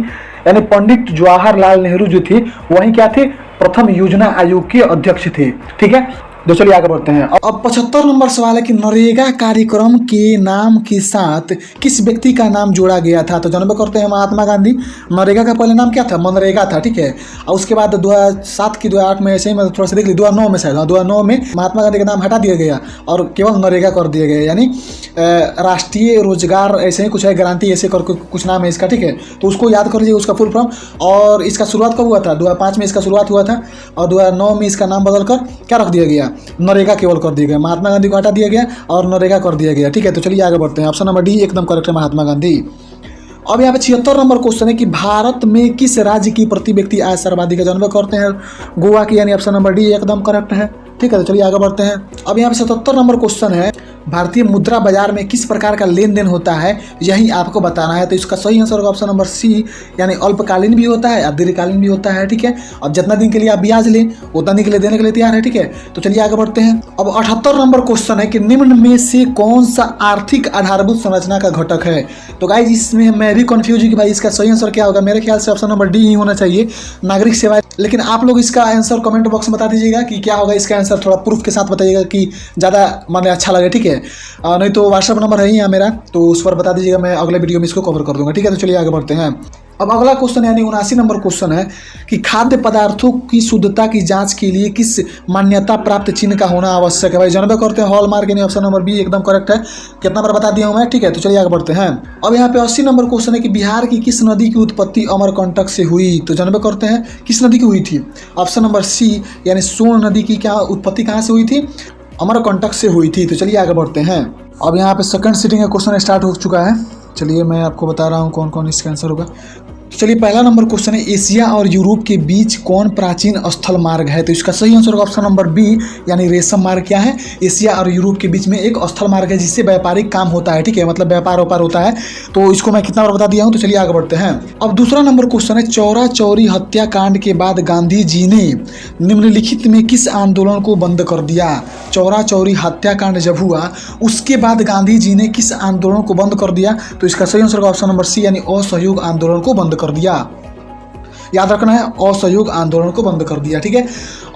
यानी पंडित जवाहरलाल नेहरू जो थे वही क्या थे, प्रथम योजना आयोग के अध्यक्ष थे, ठीक है। तो चलिए आगे बढ़ते हैं। अब 75 नंबर सवाल है कि नरेगा कार्यक्रम के नाम के साथ किस व्यक्ति का नाम जोड़ा गया था। तो जन्म करते हैं महात्मा गांधी। नरेगा का पहले नाम क्या था, मनरेगा था, ठीक है। और उसके बाद 2007 की 2008 में ऐसे ही मतलब थोड़ा सा देख ली, 2009 में शायद, 2009 में महात्मा गांधी का नाम हटा दिया गया और केवल नरेगा कर दिया गया, यानी राष्ट्रीय रोजगार ऐसे ही कुछ है, गारंटी ऐसे करके कुछ नाम है इसका, ठीक है। तो उसको याद कर लीजिए, उसका फुल फॉर्म। और इसका शुरुआत कब हुआ था, 2005 में इसका शुरुआत हुआ था और 2009 में इसका नाम बदल कर क्या रख दिया गया, नरेगा केवल कर दिया गया, महात्मा गांधी को हटा दिया गया और नरेगा कर दिया गया, ठीक है। तो चलिए आगे बढ़ते हैं, ऑप्शन नंबर डी एकदम करेक्ट है, महात्मा गांधी। अब यहाँ पे 76 नंबर क्वेश्चन है कि भारत में किस राज्य की प्रति व्यक्ति आय सर्वाधिक है? जानबे करते हैं गोवा की, यानी ऑप्शन नंबर डी एकदम करेक्ट है, ठीक है। तो चलिए आगे बढ़ते हैं। अब यहाँ पे 77 नंबर क्वेश्चन है, भारतीय मुद्रा बाजार में किस प्रकार का लेन देन होता है, यही आपको बताना है। तो इसका सही आंसर होगा ऑप्शन नंबर सी, यानी अल्पकालीन भी होता है और दीर्घकालीन भी होता है, ठीक है। और जितना दिन के लिए आप ब्याज लें उतना दिन के लिए देने के लिए तैयार है, ठीक है। तो चलिए आगे बढ़ते हैं। अब 78 नंबर क्वेश्चन है कि निम्न में से कौन सा आर्थिक आधारभूत संरचना का घटक है? तो गाइस इसमें मैं भी कंफ्यूज हूँ कि भाई इसका सही आंसर क्या होगा। मेरे ख्याल से ऑप्शन नंबर डी ही होना चाहिए, नागरिक सेवाएं। लेकिन आप लोग इसका आंसर कमेंट बॉक्स में बता दीजिएगा कि क्या होगा इसका आंसर, थोड़ा प्रूफ के साथ बताइएगा कि ज़्यादा माने अच्छा लगे, ठीक है। नहीं तो व्हाट्सअप नंबर है ही यहाँ मेरा, तो उस पर बता दीजिएगा, मैं अगले वीडियो में इसको कवर कर दूंगा, ठीक है। तो चलिए आगे बढ़ते हैं। अब अगला क्वेश्चन यानी 79 नंबर क्वेश्चन है कि खाद्य पदार्थों की शुद्धता की जांच के लिए किस मान्यता प्राप्त चिन्ह का होना आवश्यक है? भाई जानबे करते हैं हॉलमार्क, यानी ऑप्शन नंबर बी एकदम करेक्ट है। कितना बार बता दिया हूँ मैं, ठीक है। तो चलिए आगे बढ़ते हैं। अब यहाँ पे 80 नंबर क्वेश्चन है कि बिहार की किस नदी की उत्पत्ति अमरकंटक से हुई? तो जानबे करते हैं किस नदी की हुई थी? ऑप्शन नंबर सी, यानी सोन नदी की क्या उत्पत्ति कहाँ से हुई थी? अमरकंटक से हुई थी। तो चलिए आगे बढ़ते हैं। अब यहाँ पे सेकंड सीटिंग का क्वेश्चन स्टार्ट हो चुका है। चलिए मैं आपको बता रहा हूँ कौन कौन इसका आंसर होगा। चलिए पहला नंबर क्वेश्चन है, एशिया और यूरोप के बीच कौन प्राचीन स्थल मार्ग है? तो इसका सही आंसर होगा ऑप्शन नंबर बी, यानी रेशम मार्ग। क्या है? एशिया और यूरोप के बीच में एक स्थल मार्ग है जिससे व्यापारिक काम होता है, ठीक है, मतलब व्यापार व्यापार होता है। तो इसको मैं कितना बार बता दिया हूँ। तो चलिए आगे बढ़ते हैं। अब दूसरा नंबर क्वेश्चन है, चौरा चौरी हत्याकांड के बाद गांधी जी ने निम्नलिखित में किस आंदोलन को बंद कर दिया? चौरा चौरी हत्याकांड जब हुआ उसके बाद गांधी जी ने किस आंदोलन को बंद कर दिया? तो इसका सही आंसर होगा ऑप्शन नंबर सी, यानी असहयोग आंदोलन को बंद कर दिया। याद रखना है, असहयोग आंदोलन को बंद कर दिया, ठीक है।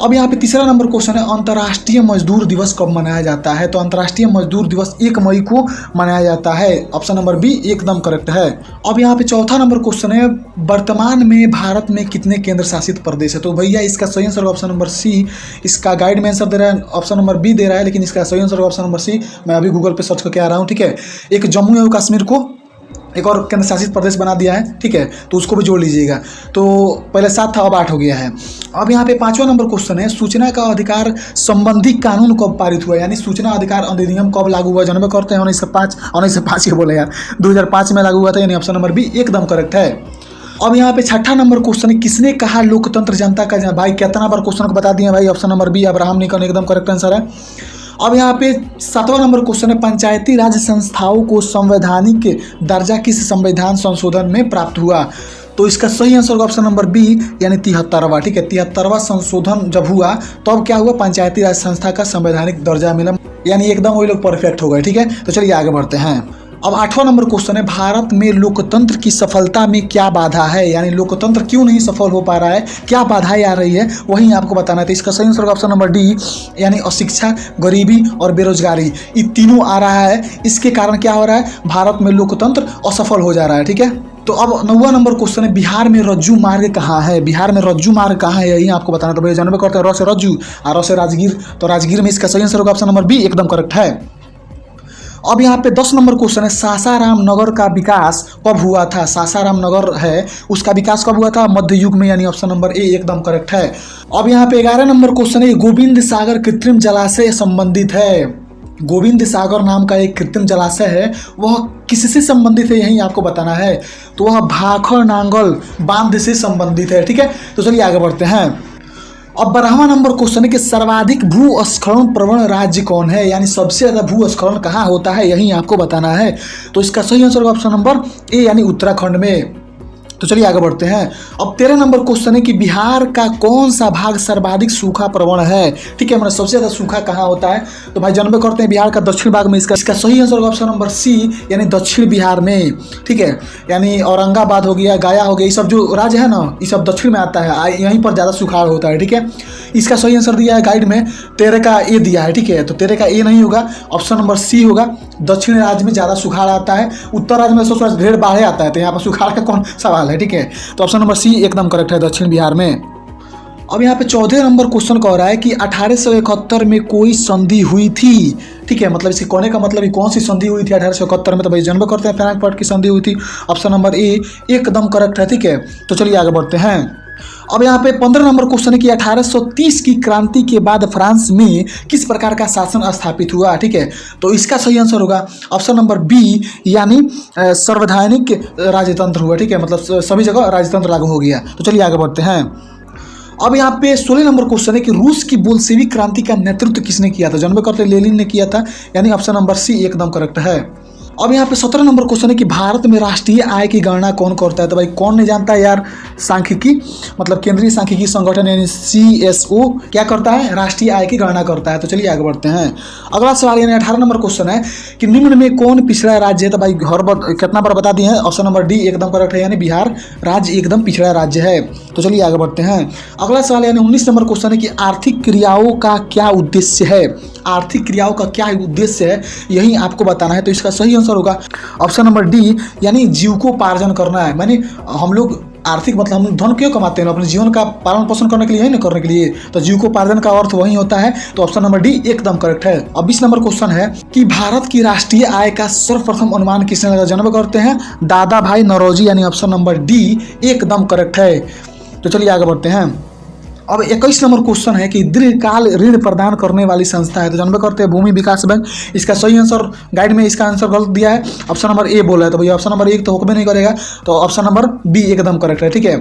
अब यहाँ पे तीसरा नंबर क्वेश्चन है, अंतर्राष्ट्रीय मजदूर दिवस कब मनाया जाता है? तो अंतर्राष्ट्रीय मजदूर दिवस 1 मई को मनाया जाता है। ऑप्शन नंबर बी एकदम करेक्ट है। अब यहाँ पे चौथा नंबर क्वेश्चन है, वर्तमान में भारत में कितने केंद्र शासित प्रदेश है? तो भैया इसका सही आंसर ऑप्शन नंबर सी। इसका गाइड में आंसर दे रहा है ऑप्शन नंबर बी दे रहा है, लेकिन इसका सही आंसर ऑप्शन नंबर सी। मैं अभी गूगल पे सर्च करके आ रहा हूँ, ठीक है। एक जम्मू एवं कश्मीर को एक और केंद्र शासित प्रदेश बना दिया है, ठीक है, तो उसको भी जोड़ लीजिएगा। तो पहले 7 था, अब 8 हो गया है। अब यहाँ पे 5वां नंबर क्वेश्चन है, सूचना का अधिकार संबंधी कानून कब पारित हुआ? यानी सूचना अधिकार अधिनियम कब लागू हुआ? जानबे करते हैं 1905 के बोले यार, 2005 में लागू हुआ था, यानी ऑप्शन नंबर बी एकदम करेक्ट है। अब यहाँ पे 6ठा नंबर क्वेश्चन है, किसने कहा लोकतंत्र जनता का? भाई कितना बार क्वेश्चन को बता दिया भाई, option number B Abraham Lincoln एकदम करेक्ट आंसर है। अब यहाँ पे 7वां नंबर क्वेश्चन है, पंचायती राज संस्थाओं को संवैधानिक दर्जा किस संविधान संशोधन में प्राप्त हुआ? तो इसका सही आंसर होगा ऑप्शन नंबर बी, यानी 73वां, ठीक है। 73वां संशोधन जब हुआ तो अब क्या हुआ? पंचायती राज संस्था का संवैधानिक दर्जा मिला, यानी एकदम वही लोग परफेक्ट हो गए, ठीक है। तो चलिए आगे बढ़ते हैं। अब 8वां नंबर क्वेश्चन है, भारत में लोकतंत्र की सफलता में क्या बाधा है? यानी लोकतंत्र क्यों नहीं सफल हो पा रहा है, क्या बाधाएं आ रही है, वही आपको बताना है। तो इसका सही आंसर ऑप्शन नंबर डी, यानी अशिक्षा, गरीबी और बेरोजगारी, ये तीनों आ रहा है। इसके कारण क्या हो रहा है? भारत में लोकतंत्र असफल हो जा रहा है, ठीक है। तो अब 9वां नंबर क्वेश्चन है, बिहार में रज्जू मार्ग कहाँ है? बिहार में रज्जू मार्ग कहाँ है, यही आपको बताना। तो भैया जानबे करते हैं, र से रज्जू और र से राजगीर, तो राजगीर में इसका सही आंसर होगा ऑप्शन नंबर बी एकदम करेक्ट है। अब यहाँ पे 10 नंबर क्वेश्चन है, सासाराम नगर का विकास कब हुआ था? सासाराम नगर है उसका विकास कब हुआ था? मध्य युग में, यानी ऑप्शन नंबर ए एकदम करेक्ट है। अब यहाँ पे 11 नंबर क्वेश्चन है, गोविंद सागर कृत्रिम जलाशय संबंधित है। गोविंद सागर नाम का एक कृत्रिम जलाशय है, वह किससे संबंधित है, यही आपको बताना है। तो वह भाखड़ नांगल बांध से संबंधित है, ठीक है। तो चलिए आगे बढ़ते हैं। अब 12वां नंबर क्वेश्चन है कि सर्वाधिक भूस्खलन प्रवण राज्य कौन है? यानी सबसे ज्यादा भूस्खलन कहाँ होता है, यही आपको बताना है। तो इसका सही आंसर ऑप्शन नंबर ए, यानी उत्तराखंड में। तो चलिए आगे बढ़ते हैं। अब 13 नंबर क्वेश्चन है कि बिहार का कौन सा भाग सर्वाधिक सूखा प्रवण है? ठीक है, मतलब सबसे ज्यादा सूखा कहाँ होता है? तो भाई जानबे करते हैं बिहार का दक्षिण भाग में। इसका सही आंसर ऑप्शन नंबर सी, यानी दक्षिण बिहार में, ठीक है। यानी औरंगाबाद हो गया, गया हो गया, ये सब जो राज्य है ना, ये सब दक्षिण में आता है, यहीं पर ज़्यादा सुखाड़ होता है, ठीक है। इसका सही आंसर दिया है गाइड में, 13 का ए दिया है, ठीक है। तो 13 का ए नहीं होगा, ऑप्शन नंबर सी होगा। दक्षिण राज्य में ज़्यादा सुखाड़ आता है, उत्तर राज्य में सोच ढेर बाढ़ आता है, तो यहाँ पर सुखाड़ का कौन सवाल है, ठीक है। तो ऑप्शन नंबर सी एकदम करेक्ट है, दक्षिण बिहार में। अब यहाँ पे 14 नंबर क्वेश्चन कह रहा है कि 1871 में कोई संधि हुई थी, ठीक है। मतलब इसके कहने का मतलब कौन सी संधि हुई थी 1871 में? तो भाई जानबे करते हैं फ्रैंकफर्ट की संधि हुई थी, ऑप्शन नंबर ए एकदम करेक्ट है, ठीक है। तो चलिए आगे बढ़ते हैं। अब यहाँ पे 15 नंबर क्वेश्चन है कि 1830 की क्रांति के बाद फ्रांस में किस प्रकार का शासन स्थापित हुआ, ठीक है। तो इसका सही आंसर होगा ऑप्शन नंबर बी, यानी संवैधानिक राजतंत्र हुआ, ठीक है, मतलब सभी जगह राजतंत्र लागू हो गया। तो चलिए आगे बढ़ते हैं। अब यहाँ पे 16 नंबर क्वेश्चन है कि रूस की बोल्शेविक क्रांति का नेतृत्व किसने किया था? जन्म करते लेनिन ने किया था, यानी ऑप्शन नंबर सी एकदम करेक्ट है। अब यहाँ पे 17 नंबर क्वेश्चन है कि भारत में राष्ट्रीय आय की गणना कौन करता है? तो भाई कौन नहीं जानता है यार, सांख्यिकी मतलब केंद्रीय सांख्यिकी संगठन यानी CSO क्या करता है? राष्ट्रीय आय की गणना करता है। तो चलिए आगे बढ़ते हैं। अगला सवाल यानी 18 नंबर क्वेश्चन है कि निम्न में कौन पिछड़ा राज्य है? तो भाई हर बार कितना बार बता दिए हैं, ऑप्शन नंबर डी एकदम करेक्ट है, यानी बिहार राज्य एकदम पिछड़ा राज्य है। तो चलिए आगे बढ़ते हैं। अगला सवाल यानी 19 नंबर क्वेश्चन है कि आर्थिक क्रियाओं का क्या उद्देश्य है? आर्थिक क्रियाओं का क्या उद्देश्य है, यही आपको बताना है। तो इसका सही आंसर होगा ऑप्शन नंबर डी, यानी जीविकोपार्जन करना है। माने हम लोग आर्थिक मतलब हम धन क्यों कमाते हैं? अपने जीवन का पालन पोषण करने के लिए है ना, करने के लिए। तो जीविकोपार्जन का अर्थ वही होता है। तो ऑप्शन नंबर डी एकदम करेक्ट है। अब 20 नंबर क्वेश्चन है कि भारत की राष्ट्रीय आय का सर्वप्रथम अनुमान किसने लगाया? जन्म करते हैं दादा भाई नौरोजी, यानी ऑप्शन नंबर डी एकदम करेक्ट है। तो चलिए आगे बढ़ते हैं। अब 21 नंबर क्वेश्चन है कि दीर्घकाल ऋण प्रदान करने वाली संस्था है? तो जन्म करते हैं भूमि विकास बैंक। इसका सही आंसर गाइड में इसका आंसर गलत दिया है, ऑप्शन नंबर ए बोला है। तो भैया ऑप्शन नंबर 1 तो होकर नहीं करेगा, तो ऑप्शन नंबर बी एकदम करेक्ट है, ठीक है।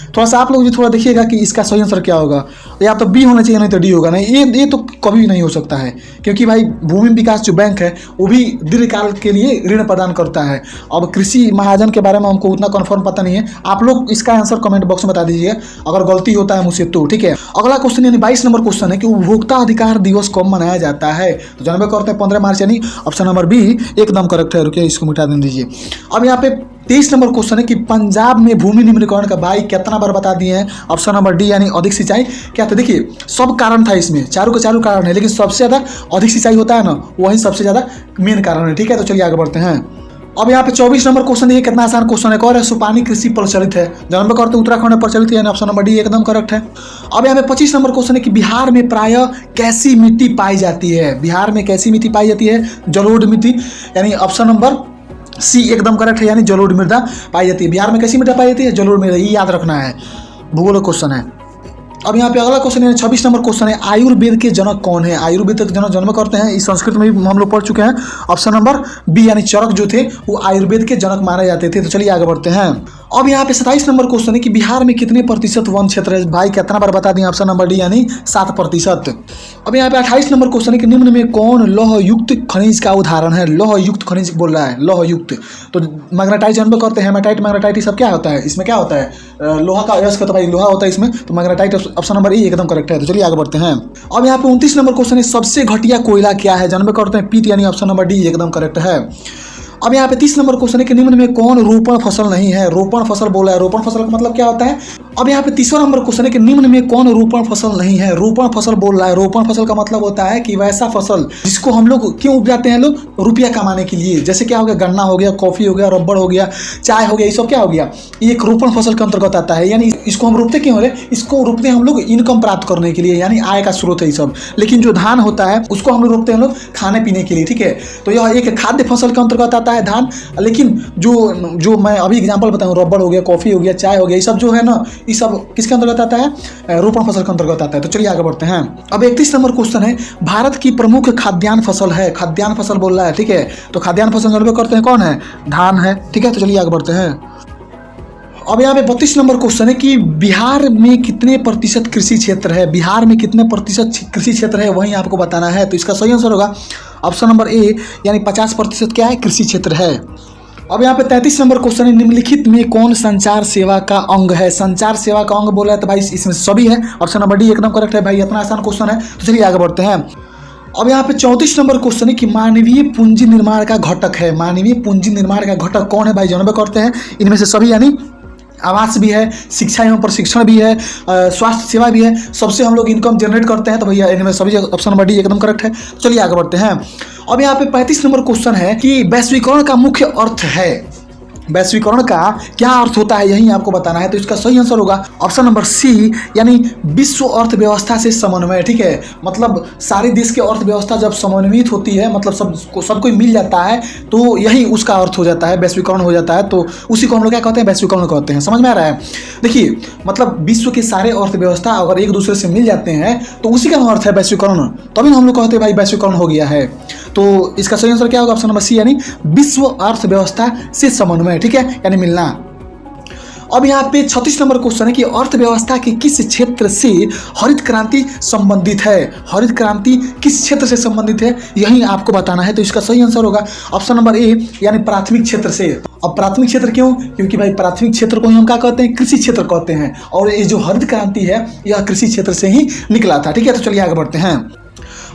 थोड़ा सा आप लोग भी थोड़ा देखिएगा कि इसका सही आंसर क्या होगा। या तो बी होना चाहिए, नहीं तो डी होगा। नहीं, ये तो कभी भी नहीं हो सकता है, क्योंकि भाई भूमि विकास जो बैंक है वो भी दीर्घकाल के लिए ऋण प्रदान करता है। अब कृषि महाजन के बारे में हमको उतना कन्फर्म पता नहीं है, आप लोग इसका आंसर कमेंट बॉक्स में बता दीजिए अगर गलती होता है मुझसे तो, ठीक है। अगला क्वेश्चन यानी 22 नंबर क्वेश्चन है कि उपभोक्ता अधिकार दिवस कब मनाया जाता है? तो जन्म करते हैं 15 मार्च, यानी ऑप्शन नंबर बी एकदम करेक्ट है। रुकिए इसको मिटा दीजिए। अब यहाँ पे 23 नंबर क्वेश्चन है कि पंजाब में भूमि निम्नीकरण का भाई कितना बार बता दिए हैं? ऑप्शन नंबर डी, यानी अधिक सिंचाई। क्या था? देखिए सब कारण था इसमें, चारों के चारों कारण है, लेकिन सबसे ज़्यादा अधिक सिंचाई होता है ना, वही सबसे ज़्यादा मेन कारण है, ठीक है। तो चलिए आगे बढ़ते हैं। अब यहाँ पे 24 नंबर क्वेश्चन है, कितना आसान क्वेश्चन है, और सुपानी कृषि प्रचलित है? जन्म करते उत्तराखंड में प्रचलित है, ऑप्शन नंबर डी एकदम करेक्ट है। अब यहाँ पे 25 नंबर क्वेश्चन है कि बिहार में प्रायः कैसी मिट्टी पाई जाती है? बिहार में कैसी मिट्टी पाई जाती है? जलोढ़ मिट्टी, यानी ऑप्शन नंबर सी एकदम करेक्ट है, यानी जलोढ़ मृदा पाई जाती है। बिहार में कैसी मृदा पाई जाती है? जलोढ़ मृदा, ये याद रखना है, भूगोल क्वेश्चन है। अब यहाँ पे अगला क्वेश्चन है 26 नंबर क्वेश्चन है, आयुर्वेद के जनक कौन है? आयुर्वेद के जनक जन्म करते हैं, इस संस्कृत में भी हम लोग पढ़ चुके हैं, ऑप्शन नंबर बी, यानी चरक जो थे वो आयुर्वेद के जनक माने जाते थे। तो चलिए आगे बढ़ते हैं। अब यहाँ पे 27 नंबर क्वेश्चन है कि बिहार में कितने प्रतिशत वन क्षेत्र है? भाई कितना बार बता दिए, ऑप्शन नंबर डी, यानी 7%। अब यहाँ पे 28 नंबर क्वेश्चन है कि निम्न में कौन लौह युक्त खनिज का उदाहरण है? लौह युक्त खनिज बोल रहा है, लौह युक्त। तो मैग्नेटाइट जन्म करते हैं, हेमाटाइट मैग्नेटाइट, ये सब क्या होता है? इसमें क्या होता है? लोहा का अयस्क, तो भाई लोहा होता है इसमें, तो मैग्नेटाइट ऑप्शन नंबर ई एकदम करेक्ट है। तो चलिए आगे बढ़ते हैं। अब यहाँ पे 29 नंबर क्वेश्चन है, सबसे घटिया कोयला क्या है? जन्म करते हैं पीट, यानी ऑप्शन नंबर डी एकदम करेक्ट है। अब यहाँ पे 30 नंबर क्वेश्चन है कि निम्न में कौन रोपण फसल नहीं है? रोपण फसल बोला है, रोपण फसल का मतलब क्या होता है? अब यहाँ पे 30वां नंबर क्वेश्चन है कि निम्न में कौन रोपण फसल नहीं है? रोपण फसल बोल रहा है। रोपण फसल का मतलब होता है कि वैसा फसल जिसको हम लोग क्यों उपजाते हैं? लोग रुपया कमाने के लिए। जैसे क्या हो गया, गन्ना हो गया, कॉफी हो गया, रबड़ हो गया, चाय हो गया, ये सब क्या हो गया? ये एक रोपण फसल के अंतर्गत आता है। यानी इसको हम रोपते क्यों है? इसको रोपते हैं हम लोग इनकम प्राप्त करने के लिए, यानी आय का स्रोत है ये सब। लेकिन जो धान होता है उसको हम लोग रोपते हैं हम लोग खाने पीने के लिए, ठीक है। तो यह एक खाद्य फसल के अंतर्गत आता है धान। लेकिन जो मैं अभी एग्जांपल बताऊं, रबड़ हो गया, कॉफी हो गया, चाय हो गया, ये सब जो है ना, ये सब किसके अंतर्गत आता है? रोपण फसल के अंतर्गत आता है। तो चलिए आगे बढ़ते हैं। अब 31 नंबर क्वेश्चन है, भारत की प्रमुख खाद्यान्न फसल है? खाद्यान्न फसल बोल रहा है, ठीक है। तो खाद्यान्न फसल निर्भर करते हैं कौन है? धान है, ठीक है। तो चलिए आगे बढ़ते हैं। अब यहाँ पे 32 नंबर क्वेश्चन है कि बिहार में कितने प्रतिशत कृषि क्षेत्र है? बिहार में कितने प्रतिशत कृषि क्षेत्र है, वही आपको बताना है। तो इसका सही आंसर होगा ऑप्शन नंबर ए, यानी 50% क्या है? कृषि क्षेत्र है। अब यहाँ पे 33 नंबर क्वेश्चन है, निम्नलिखित में कौन संचार सेवा का अंग है? संचार सेवा का अंग बोला है तो भाई इसमें सभी है, ऑप्शन नंबर डी एकदम करेक्ट है। भाई इतना आसान क्वेश्चन है। तो चलिए आगे बढ़ते हैं। अब यहाँ पे 34 नंबर क्वेश्चन है कि मानवीय पूंजी निर्माण का घटक है? मानवीय पूंजी निर्माण का घटक कौन है? भाई जन्म करते हैं इनमें से सभी, यानी आवास भी है, शिक्षा एवं प्रशिक्षण भी है, स्वास्थ्य सेवा भी है, सबसे हम लोग इनकम जनरेट करते हैं। तो भैया इनमें सभी ऑप्शन नंबर डी एकदम करेक्ट है। चलिए आगे बढ़ते हैं। अब यहाँ पे 35 नंबर क्वेश्चन है कि वैश्वीकरण का मुख्य अर्थ है? वैश्वीकरण का क्या अर्थ होता है, यही आपको बताना है। तो इसका सही आंसर होगा ऑप्शन नंबर सी, यानी विश्व अर्थव्यवस्था से समन्वय। ठीक है, मतलब सारे देश की अर्थव्यवस्था जब समन्वित होती है, मतलब सब कोई मिल जाता है, तो यही उसका अर्थ हो जाता है, वैश्वीकरण हो जाता है। तो उसी को हम लोग क्या कहते हैं, वैश्वीकरण कहते हैं। समझ में आ रहा है? देखिए, मतलब विश्व के सारे अर्थव्यवस्था अगर एक दूसरे से मिल जाते हैं तो उसी का अर्थ है वैश्वीकरण, तभी हम लोग कहते हैं भाई वैश्वीकरण हो गया है। तो इसका सही आंसर क्या होगा, ऑप्शन नंबर सी, यानी विश्व अर्थव्यवस्था से समन्वय। ठीक है, यानी मिलना। अब यहाँ पे 36 नंबर क्वेश्चन है कि अर्थव्यवस्था के किस क्षेत्र से हरित क्रांति संबंधित है। हरित क्रांति किस क्षेत्र से संबंधित है, यही आपको बताना है। तो इसका सही आंसर होगा ऑप्शन नंबर ए, यानी प्राथमिक क्षेत्र से। अब प्राथमिक क्षेत्र क्यों? क्योंकि भाई प्राथमिक क्षेत्र को ही हम क्या कहते हैं, कृषि क्षेत्र कहते हैं, और ये जो हरित क्रांति है यह कृषि क्षेत्र से ही निकला था। ठीक है, तो चलिए आगे बढ़ते हैं।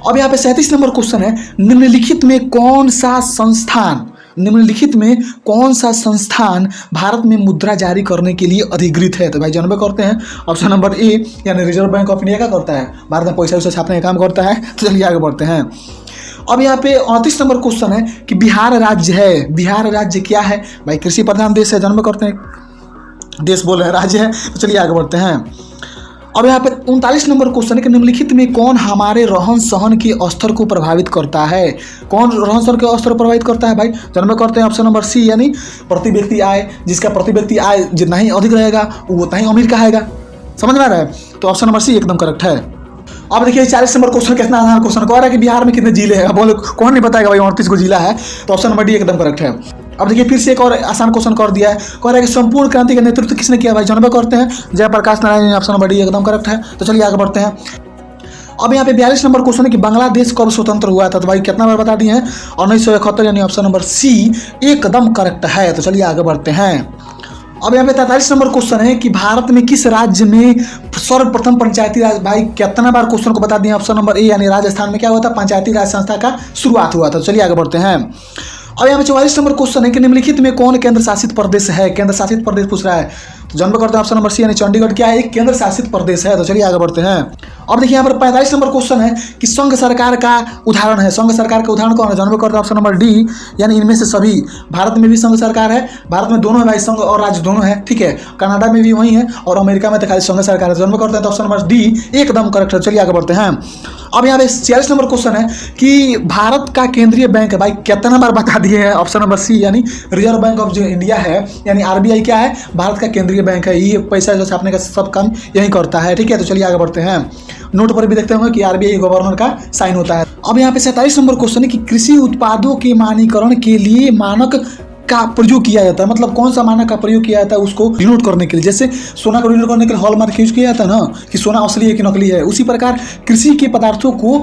अब यहाँ पे 37 नंबर क्वेश्चन है, निम्नलिखित में कौन सा संस्थान, निम्नलिखित में कौन सा संस्थान भारत में मुद्रा जारी करने के लिए अधिकृत है। तो भाई जानबे करते हैं, ऑप्शन नंबर ए, यानी रिजर्व बैंक ऑफ इंडिया क्या करता है, भारत में पैसा वैसा छापने का काम करता है। तो चलिए आगे बढ़ते हैं। अब यहाँ पे 38 नंबर क्वेश्चन है कि बिहार राज्य है, बिहार राज्य क्या है? भाई कृषि प्रधान देश है, जानबे करते हैं, देश बोल रहे हैं, राज्य है। तो चलिए आगे बढ़ते हैं। अब यहाँ पे 39 नंबर क्वेश्चन है कि निम्नलिखित में कौन हमारे रहन सहन के स्तर को प्रभावित करता है। कौन रहन सहन के स्तर को प्रभावित करता है? भाई जन्म करते हैं ऑप्शन नंबर सी, यानी प्रति व्यक्ति आय। जिसका प्रति व्यक्ति आय जितना ही अधिक रहेगा वो उतना ही अमीर कहेगा। समझ में आ रहा है? तो ऑप्शन नंबर सी एकदम करेक्ट है। अब देखिए 40 नंबर क्वेश्चन कितना आसान क्वेश्चन कह रहा है कि बिहार में कितने जिले हैं। बोलो कौन नहीं बताएगा भाई, 38 को जिला है। तो ऑप्शन नंबर डी एकदम करेक्ट है। अब देखिए फिर से एक और आसान क्वेश्चन कर दिया है, कह रहा है कि संपूर्ण क्रांति का नेतृत्व किसने किया? भाई जानबे करते हैं, Jayaprakash Narayan. Option number D एकदम करेक्ट है। तो चलिए आगे बढ़ते हैं। अब यहाँ पे 42 नंबर क्वेश्चन है कि बांग्लादेश कब स्वतंत्र हुआ था। तो भाई कितना बार बता दिए हैं, 1971, यानी ऑप्शन नंबर सी एकदम करेक्ट है। तो चलिए आगे बढ़ते हैं। अब यहाँ पे 43 नंबर क्वेश्चन है कि भारत में किस राज्य में सर्वप्रथम पंचायती राज। भाई कितना बार क्वेश्चन को बता दिए, ऑप्शन नंबर ए, यानी राजस्थान में क्या हुआ था, पंचायती राज संस्था का शुरुआत हुआ था। तो चलिए आगे बढ़ते हैं। अब यहाँ पे 44 नंबर क्वेश्चन है कि निम्नलिखित में कौन केंद्र शासित प्रदेश है। केंद्र शासित प्रदेश पूछ रहा है, तो जन्म करते हैं ऑप्शन नंबर सी, यानी चंडीगढ़ क्या है, एक केंद्र शासित प्रदेश है। तो चलिए आगे बढ़ते हैं। अब देखिए यहाँ पर 45 नंबर क्वेश्चन है कि संघ सरकार का उदाहरण है। संघ सरकार का उदाहरण कौन है? जन्म करते हैं ऑप्शन नंबर डी, यानी इनमें से सभी। भारत में भी संघ सरकार है, भारत में दोनों है भाई, संघ और राज्य दोनों है। ठीक है, कनाडा में भी वही है और अमेरिका में तो खाली संघ सरकार है। जन्म करते हैं तो ऑप्शन नंबर डी एकदम करेक्ट है। चलिए आगे बढ़ते हैं। अब यहाँ पे 46 नंबर क्वेश्चन है कि भारत का केंद्रीय बैंक है। भाई कितना बार बता दिए हैं, ऑप्शन नंबर सी, यानी रिजर्व बैंक ऑफ जो इंडिया है, यानी आरबीआई क्या है, भारत का केंद्रीय बैंक है। ये पैसा जो छापने का सब काम यही करता है। ठीक है, तो चलिए आगे बढ़ते हैं। नोट पर भी देखते होंगे कि आरबीआई गवर्नर का साइन होता है। अब यहाँ पे 47 नंबर क्वेश्चन है कि कृषि उत्पादों के मानकीकरण के लिए मानक का प्रयोग किया जाता है। मतलब कौन सा मानक का प्रयोग किया जाता है उसको डिनोट करने के लिए। जैसे सोना को डिनोट करने के लिए हॉलमार्क यूज किया जाता है ना, कि सोना असली है कि नकली है। उसी प्रकार कृषि के पदार्थों को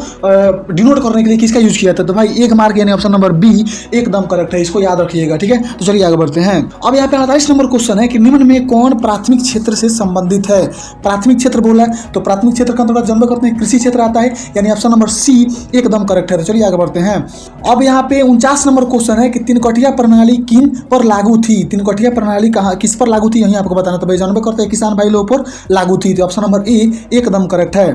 डिनोट करने के लिए किसका यूज किया जाता है? तो भाई एक मार्क, यानी ऑप्शन नंबर बी एकदम करेक्ट है। इसको याद रखिएगा। ठीक है, तो चलिए आगे बढ़ते हैं। अब यहाँ पे 48 नंबर क्वेश्चन है कि निम्न में कौन प्राथमिक क्षेत्र से संबंधित है। प्राथमिक क्षेत्र बोला है, तो प्राथमिक क्षेत्र का अंतर्गत जन्म करते हैं कृषि क्षेत्र आता है, यानी ऑप्शन नंबर सी एकदम करेक्ट है। तो चलिए आगे बढ़ते हैं। अब यहाँ पे 49 नंबर क्वेश्चन है कि तीनकटिया प्रणाली किन पर लागू थी। तीनकटिया प्रणाली कहाँ किस पर लागू थी, यही आपको बताना। तो भाई जानबे करते हैं किसान भाई लोगों पर लागू थी। तो ऑप्शन नंबर ए एकदम करेक्ट है।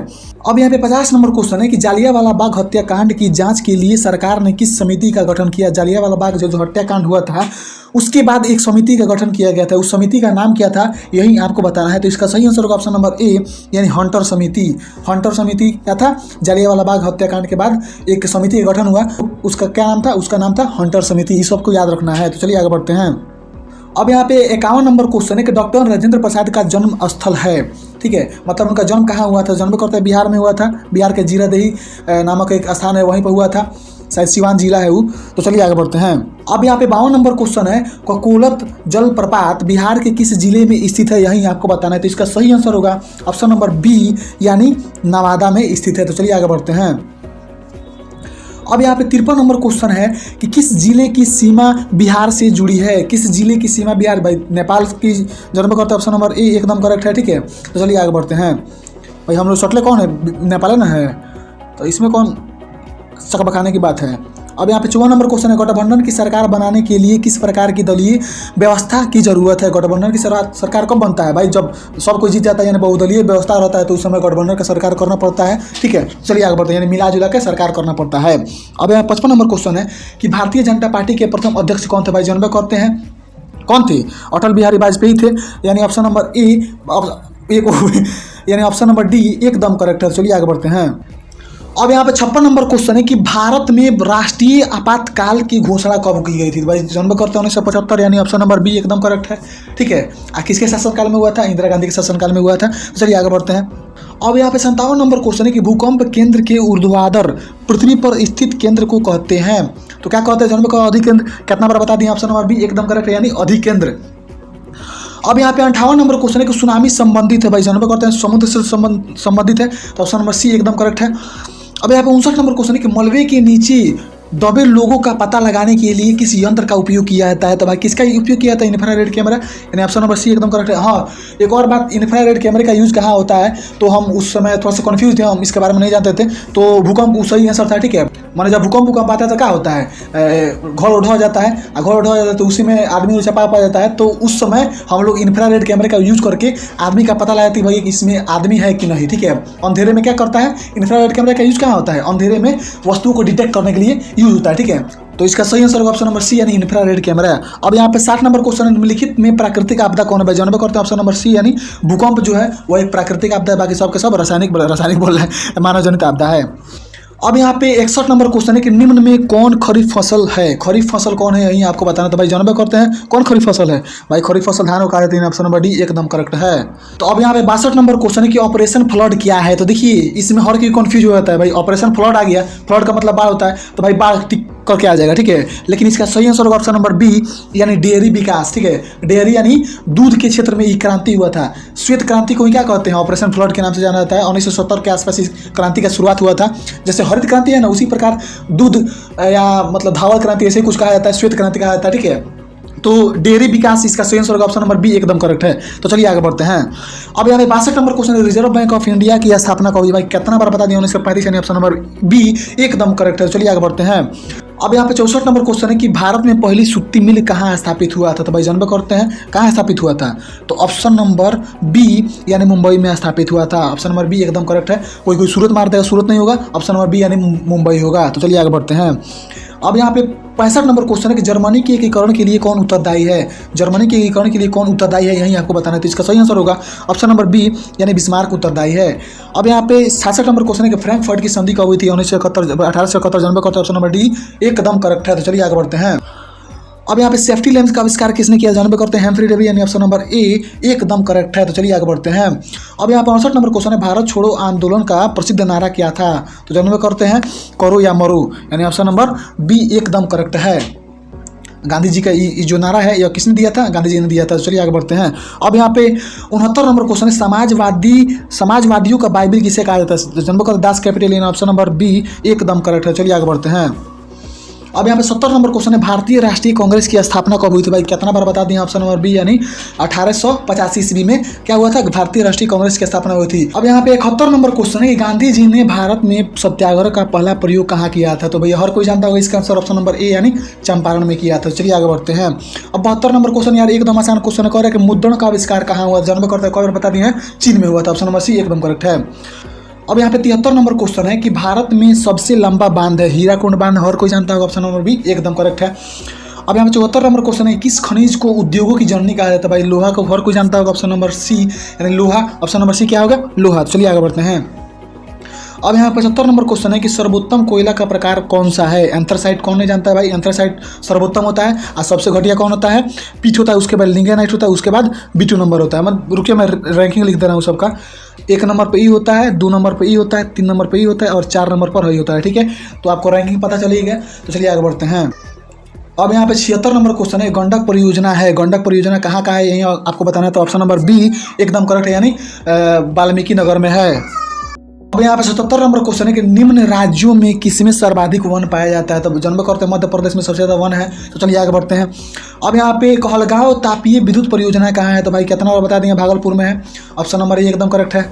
अब यहाँ पे 50 नंबर क्वेश्चन है कि जालियांवाला बाग हत्याकांड की जांच के लिए सरकार ने किस समिति का गठन किया। जालियांवाला बाग जो हत्याकांड हुआ था उसके बाद एक समिति का गठन किया गया था। उस समिति का नाम क्या था, यही आपको बताना है। तो इसका सही आंसर होगा ऑप्शन नंबर ए, यानी हंटर समिति। हंटर समिति क्या था, जालियांवाला बाग हत्याकांड के बाद एक समिति का गठन हुआ, उसका क्या नाम था, उसका नाम था हंटर समिति। इस सबको याद रखना है। तो चलिए आगे बढ़ते हैं। अब यहाँ पे 51 नंबर क्वेश्चन है कि डॉक्टर राजेंद्र प्रसाद का जन्म स्थल है। ठीक है, मतलब उनका जन्म कहाँ हुआ था? जन्म करते हैं बिहार में हुआ था। बिहार के जीरादेही नामक एक स्थान है, वहीं पर हुआ था, शायद सिवान जिला है वो। तो चलिए आगे बढ़ते हैं। अब यहाँ पे 52 नंबर क्वेश्चन है ककोलत जलप्रपात बिहार के किस जिले में स्थित है, यही आपको बताना है। तो इसका सही आंसर होगा ऑप्शन नंबर बी, यानी नवादा में स्थित है। तो चलिए आगे बढ़ते हैं। अब यहाँ पे 53 नंबर क्वेश्चन है कि किस जिले की सीमा बिहार से जुड़ी है। किस जिले की सीमा बिहार, भाई नेपाल की जन्म करते हैं, ऑप्शन नंबर ए एकदम करेक्ट है। ठीक है, तो चलिए आगे बढ़ते हैं। भाई हम लोग सटले कौन है, नेपाल ना है, तो इसमें कौन सकबकाने की बात है। अब यहाँ पे 54 नंबर क्वेश्चन है गठबंधन की सरकार बनाने के लिए किस प्रकार की दलीय व्यवस्था की जरूरत है। गठबंधन की सरकार कब बनता है? भाई जब सब कोई जीत जाता है, यानी बहुदलीय व्यवस्था रहता है, तो उस समय गठबंधन का सरकार करना पड़ता है। ठीक है, चलिए आगे बढ़ते हैं, यानी मिला जुला के सरकार करना पड़ता है। अब यहाँ 55 नंबर क्वेश्चन है कि भारतीय जनता पार्टी के प्रथम अध्यक्ष कौन थे। भाई जनबे करते हैं कौन थे? अटल बिहारी वाजपेयी थे, यानी ऑप्शन नंबर ए यानी ऑप्शन नंबर डी एकदम करेक्ट है। चलिए आगे बढ़ते हैं। अब यहाँ पे 56 नंबर क्वेश्चन है कि भारत में राष्ट्रीय आपातकाल की घोषणा कब की गई थी? भाई जन्म करते 1975, यानी ऑप्शन नंबर बी एकदम करेक्ट है। ठीक है, किसके शासनकाल में हुआ था? इंदिरा गांधी के शासनकाल में हुआ था। तो चलिए आगे बढ़ते हैं। अब यहाँ पे 57 नंबर क्वेश्चन है कि भूकंप केंद्र के ऊर्ध्वाधर पृथ्वी पर स्थित केंद्र को कहते हैं। तो क्या कहते हैं? जन्म का अधिकेंद्र। कितना बार बता दिए? ऑप्शन नंबर बी एकदम करेक्ट है, यानी अधिकेंद्र। अब यहाँ पे 58 नंबर क्वेश्चन है कि सुनामी संबंधित है। भाई जन्म करते हैं समुद्र से संबंधित है, तो ऑप्शन नंबर सी एकदम करेक्ट है। अब यहाँ पे 59 नंबर क्वेश्चन है कि मलबे के नीचे दबे लोगों का पता लगाने के लिए किस यंत्र का उपयोग किया जाता है? तो भाई किसका उपयोग किया जाता है? इंफ्रारेड कैमरा, यानी ऑप्शन नंबर सी एकदम करेक्ट है। हाँ, एक और बात, इंफ्रारेड कैमरे का यूज़ कहाँ होता है? तो हम उस समय थोड़ा सा कंफ्यूज थे, हम इसके बारे में नहीं जानते थे। तो भूकंप सही आंसर था। ठीक है, माने जब भूकंप आता है तो क्या होता है? घर उठा जाता है, घर उठा जाता है तो उसी में आदमी छपा पा जाता है। तो उस समय हम लोग इंफ्रारेड कैमरे का यूज करके आदमी का पता लगाते हैं भाई इसमें आदमी है कि नहीं। ठीक है, अंधेरे में क्या करता है? इंफ्रारेड कैमरे का यूज कहाँ होता है? अंधेरे में वस्तुओं को डिटेक्ट करने के लिए यूज होता है। ठीक है, तो इसका सही आंसर होगा ऑप्शन नंबर सी, यानी इंफ्रारेड कैमरा है। अब यहाँ पे 60 नंबर क्वेश्चन निम्नलिखित में प्राकृतिक आपदा कौन है? जानबे करते हैं ऑप्शन नंबर सी, यानी भूकंप जो है वो एक प्राकृतिक आपदा है, बाकी सबके सब रासायनिक बोल रहे हैं, मानव जनित आपदा है। अब यहाँ पे 61 नंबर क्वेश्चन है कि निम्न में कौन खरीफ फसल है? खरीफ फसल कौन है, यही आपको बताना। तो भाई जानबे करते हैं कौन खरीफ फसल है? भाई खरीफ फसल धान उगाया जाती है, ऑप्शन नंबर डी एकदम करेक्ट है। तो अब यहाँ पे 62 नंबर क्वेश्चन है कि ऑपरेशन फ्लड क्या है? तो देखिए इसमें हर कोई कंफ्यूज हो जाता है। भाई ऑपरेशन फ्लड आ गया, फ्लड का मतलब बाढ़ होता है, तो भाई बाढ़ करके आ जाएगा। ठीक है, लेकिन इसका सही आंसर होगा ऑप्शन नंबर बी, यानी डेयरी विकास। ठीक है, डेयरी यानी दूध के क्षेत्र में ये क्रांति हुआ था। श्वेत क्रांति को क्या कहते हैं? ऑपरेशन फ्लड के नाम से जाना जाता है। 1970 के आसपास इस क्रांति का शुरुआत हुआ था। जैसे हरित क्रांति है ना, उसी प्रकार दूध या मतलब धावल क्रांति ऐसे कुछ कहा जाता है, श्वेत क्रांति कहा जाता है। ठीक है, तो डेयरी विकास इसका सही आंसर होगा ऑप्शन नंबर बी एकदम करेक्ट है। तो चलिए आगे बढ़ते हैं। अब यहाँ पे 62 नंबर क्वेश्चन है रिजर्व बैंक ऑफ इंडिया की स्थापना कब हुई? भाई कितना बार बता दिया? 1935, यानी ऑप्शन नंबर बी एकदम करेक्ट है। चलिए आगे बढ़ते हैं। अब यहाँ पे 64 नंबर क्वेश्चन है कि भारत में पहली सूती मिल कहाँ स्थापित हुआ था? तो भाई जानबे करते हैं कहाँ स्थापित हुआ था? तो ऑप्शन नंबर बी, यानी मुंबई में स्थापित हुआ था। ऑप्शन नंबर बी एकदम करेक्ट है। कोई सूरत मार देगा, सूरत नहीं होगा, ऑप्शन नंबर बी यानी मुंबई होगा। तो चलिए आगे बढ़ते हैं। अब यहाँ पे 65 नंबर क्वेश्चन है कि जर्मनी के एकीकरण के लिए कौन उत्तरदायी है? जर्मनी के एकीकरण के लिए कौन उत्तरदायी है, यही आपको बताना है। तो इसका सही आंसर होगा ऑप्शन नंबर बी, यानी बिस्मार्क उत्तरदायी है। अब यहाँ पे 66 नंबर क्वेश्चन है कि फ्रैंकफर्ट की संधि कब हुई थी? 1871। जन्म करते ऑप्शन नंबर डी एकदम करेक्ट है। तो चलिए आगे बढ़ते हैं। अब यहाँ पे सेफ्टी लैंप्स का आविष्कार किसने किया? जानबे करते हैं हेम्फ्री डेवी, यानी ऑप्शन नंबर ए एकदम करेक्ट है। तो चलिए आगे बढ़ते हैं। अब यहाँ पे 68 नंबर क्वेश्चन है भारत छोड़ो आंदोलन का प्रसिद्ध नारा क्या था? तो जानबे करते हैं करो या मरो, यानी ऑप्शन नंबर बी एकदम करेक्ट है। गांधी जी का ये जो नारा है यह किसने दिया था? गांधी जी ने दिया था। तो चलिए आगे बढ़ते हैं। अब यहाँ पे 69 नंबर क्वेश्चन है समाजवादियों का बाइबिल किसे कहा जाता है? जानबे करते दास कैपिटल, यानी ऑप्शन नंबर बी एकदम करेक्ट है। चलिए आगे बढ़ते हैं। अब यहाँ पे 70 नंबर क्वेश्चन है भारतीय राष्ट्रीय कांग्रेस की स्थापना कब हुई थी? भाई कितना बार बता दिए? ऑप्शन नंबर बी, यानी 1885 ईस्वी में क्या हुआ था? भारतीय राष्ट्रीय कांग्रेस की स्थापना हुई थी। अब यहाँ पे 71 नंबर क्वेश्चन है कि गांधी जी ने भारत में सत्याग्रह का पहला प्रयोग कहाँ किया था? तो भैया हर कोई जानता होगा इसका आंसर ऑप्शन नंबर ए, यानी चंपारण में किया था। चलिए आगे बढ़ते हैं। अब 72 नंबर क्वेश्चन यार एकदम आसान क्वेश्चन है कि मुद्रण का आविष्कार कहाँ हुआ? जन्म करते कई बार बता दिए हैं, चीन में हुआ था। ऑप्शन नंबर सी एकदम करेक्ट है। अब यहाँ पे 73 नंबर क्वेश्चन है कि भारत में सबसे लंबा बांध है हीराकुंड बांध, हर कोई जानता होगा, ऑप्शन नंबर बी एकदम करेक्ट है। अब यहाँ पे 74 नंबर क्वेश्चन है किस खनिज को उद्योगों की जननी कहा जाता है? भाई लोहा को हर कोई जानता होगा, ऑप्शन नंबर सी, यानी लोहा। ऑप्शन नंबर सी क्या होगा? लोहा। चलिए आगे बढ़ते हैं। अब यहाँ 75 नंबर क्वेश्चन है कि सर्वोत्तम कोयला का प्रकार कौन सा है? एंथ्रासाइट कौन नहीं जानता है? भाई एंथ्रासाइट सर्वोत्तम होता है, और सबसे घटिया कौन होता है? पीट होता है, उसके बाद लिंगेनाइट होता है, उसके बाद B2 नंबर होता है। मैं रुकिए, मैं रैंकिंग लिख दे रहा हूँ सबका। 1 नंबर पे ई होता है, 2 नंबर पे ई होता है, 3 नंबर पे ई होता है, और 4 नंबर पर ही होता है। ठीक है, तो आपको रैंकिंग पता चली गया। तो चलिए आगे बढ़ते हैं। अब यहाँ पे 76 नंबर क्वेश्चन है गंडक परियोजना है, गंडक परियोजना कहाँ का है, यही आपको बताना है। तो ऑप्शन नंबर बी एकदम करेक्ट है, यानी वाल्मीकि नगर में है। अब यहाँ पे 77 नंबर क्वेश्चन है कि निम्न राज्यों में किसमें सर्वाधिक वन पाया जाता है? तो जन्म करते मध्य प्रदेश में सबसे ज़्यादा वन है। तो चलिए आगे बढ़ते हैं। अब यहाँ पे कहलगांव तापीय विद्युत परियोजना कहाँ है? तो भाई कितना बार बता देंगे? भागलपुर में है। ऑप्शन नंबर ए एकदम करेक्ट है।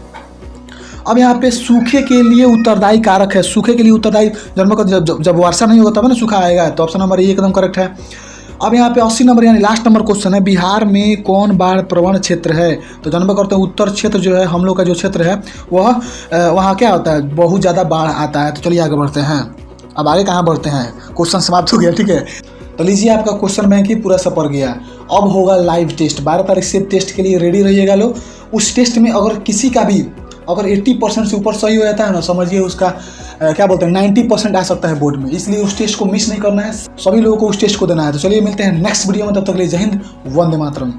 अब यहाँ पे सूखे के लिए उत्तरदायी कारक है, सूखे के लिए उत्तरदायी जन्म का जब वर्षा नहीं होगा तब ना सूखा आएगा। तो ऑप्शन नंबर ए एकदम करेक्ट है। अब यहाँ पे 80 नंबर यानी लास्ट नंबर क्वेश्चन है बिहार में कौन बाढ़ प्रवण क्षेत्र है? तो जन्म करते हैं उत्तर क्षेत्र जो है हम लोग का जो क्षेत्र है वह वहाँ क्या होता है? बहुत ज़्यादा बाढ़ आता है। तो चलिए आगे बढ़ते हैं। अब आगे कहाँ बढ़ते हैं? क्वेश्चन समाप्त हो गया। ठीक है, तो लीजिए आपका क्वेश्चन बैंक ही पूरा सपर गया। अब होगा लाइव टेस्ट, 12 तारीख से टेस्ट के लिए रेडी रहिएगा लोग। उस टेस्ट में अगर किसी का भी अगर 80% से ऊपर सही हो जाता है ना, समझिए उसका क्या बोलते हैं 90% आ सकता है बोर्ड में। इसलिए उस टेस्ट को मिस नहीं करना है, सभी लोगों को उस टेस्ट को देना है। तो चलिए मिलते हैं नेक्स्ट वीडियो में, तब तक के लिए जय हिंद, वंदे मातरम।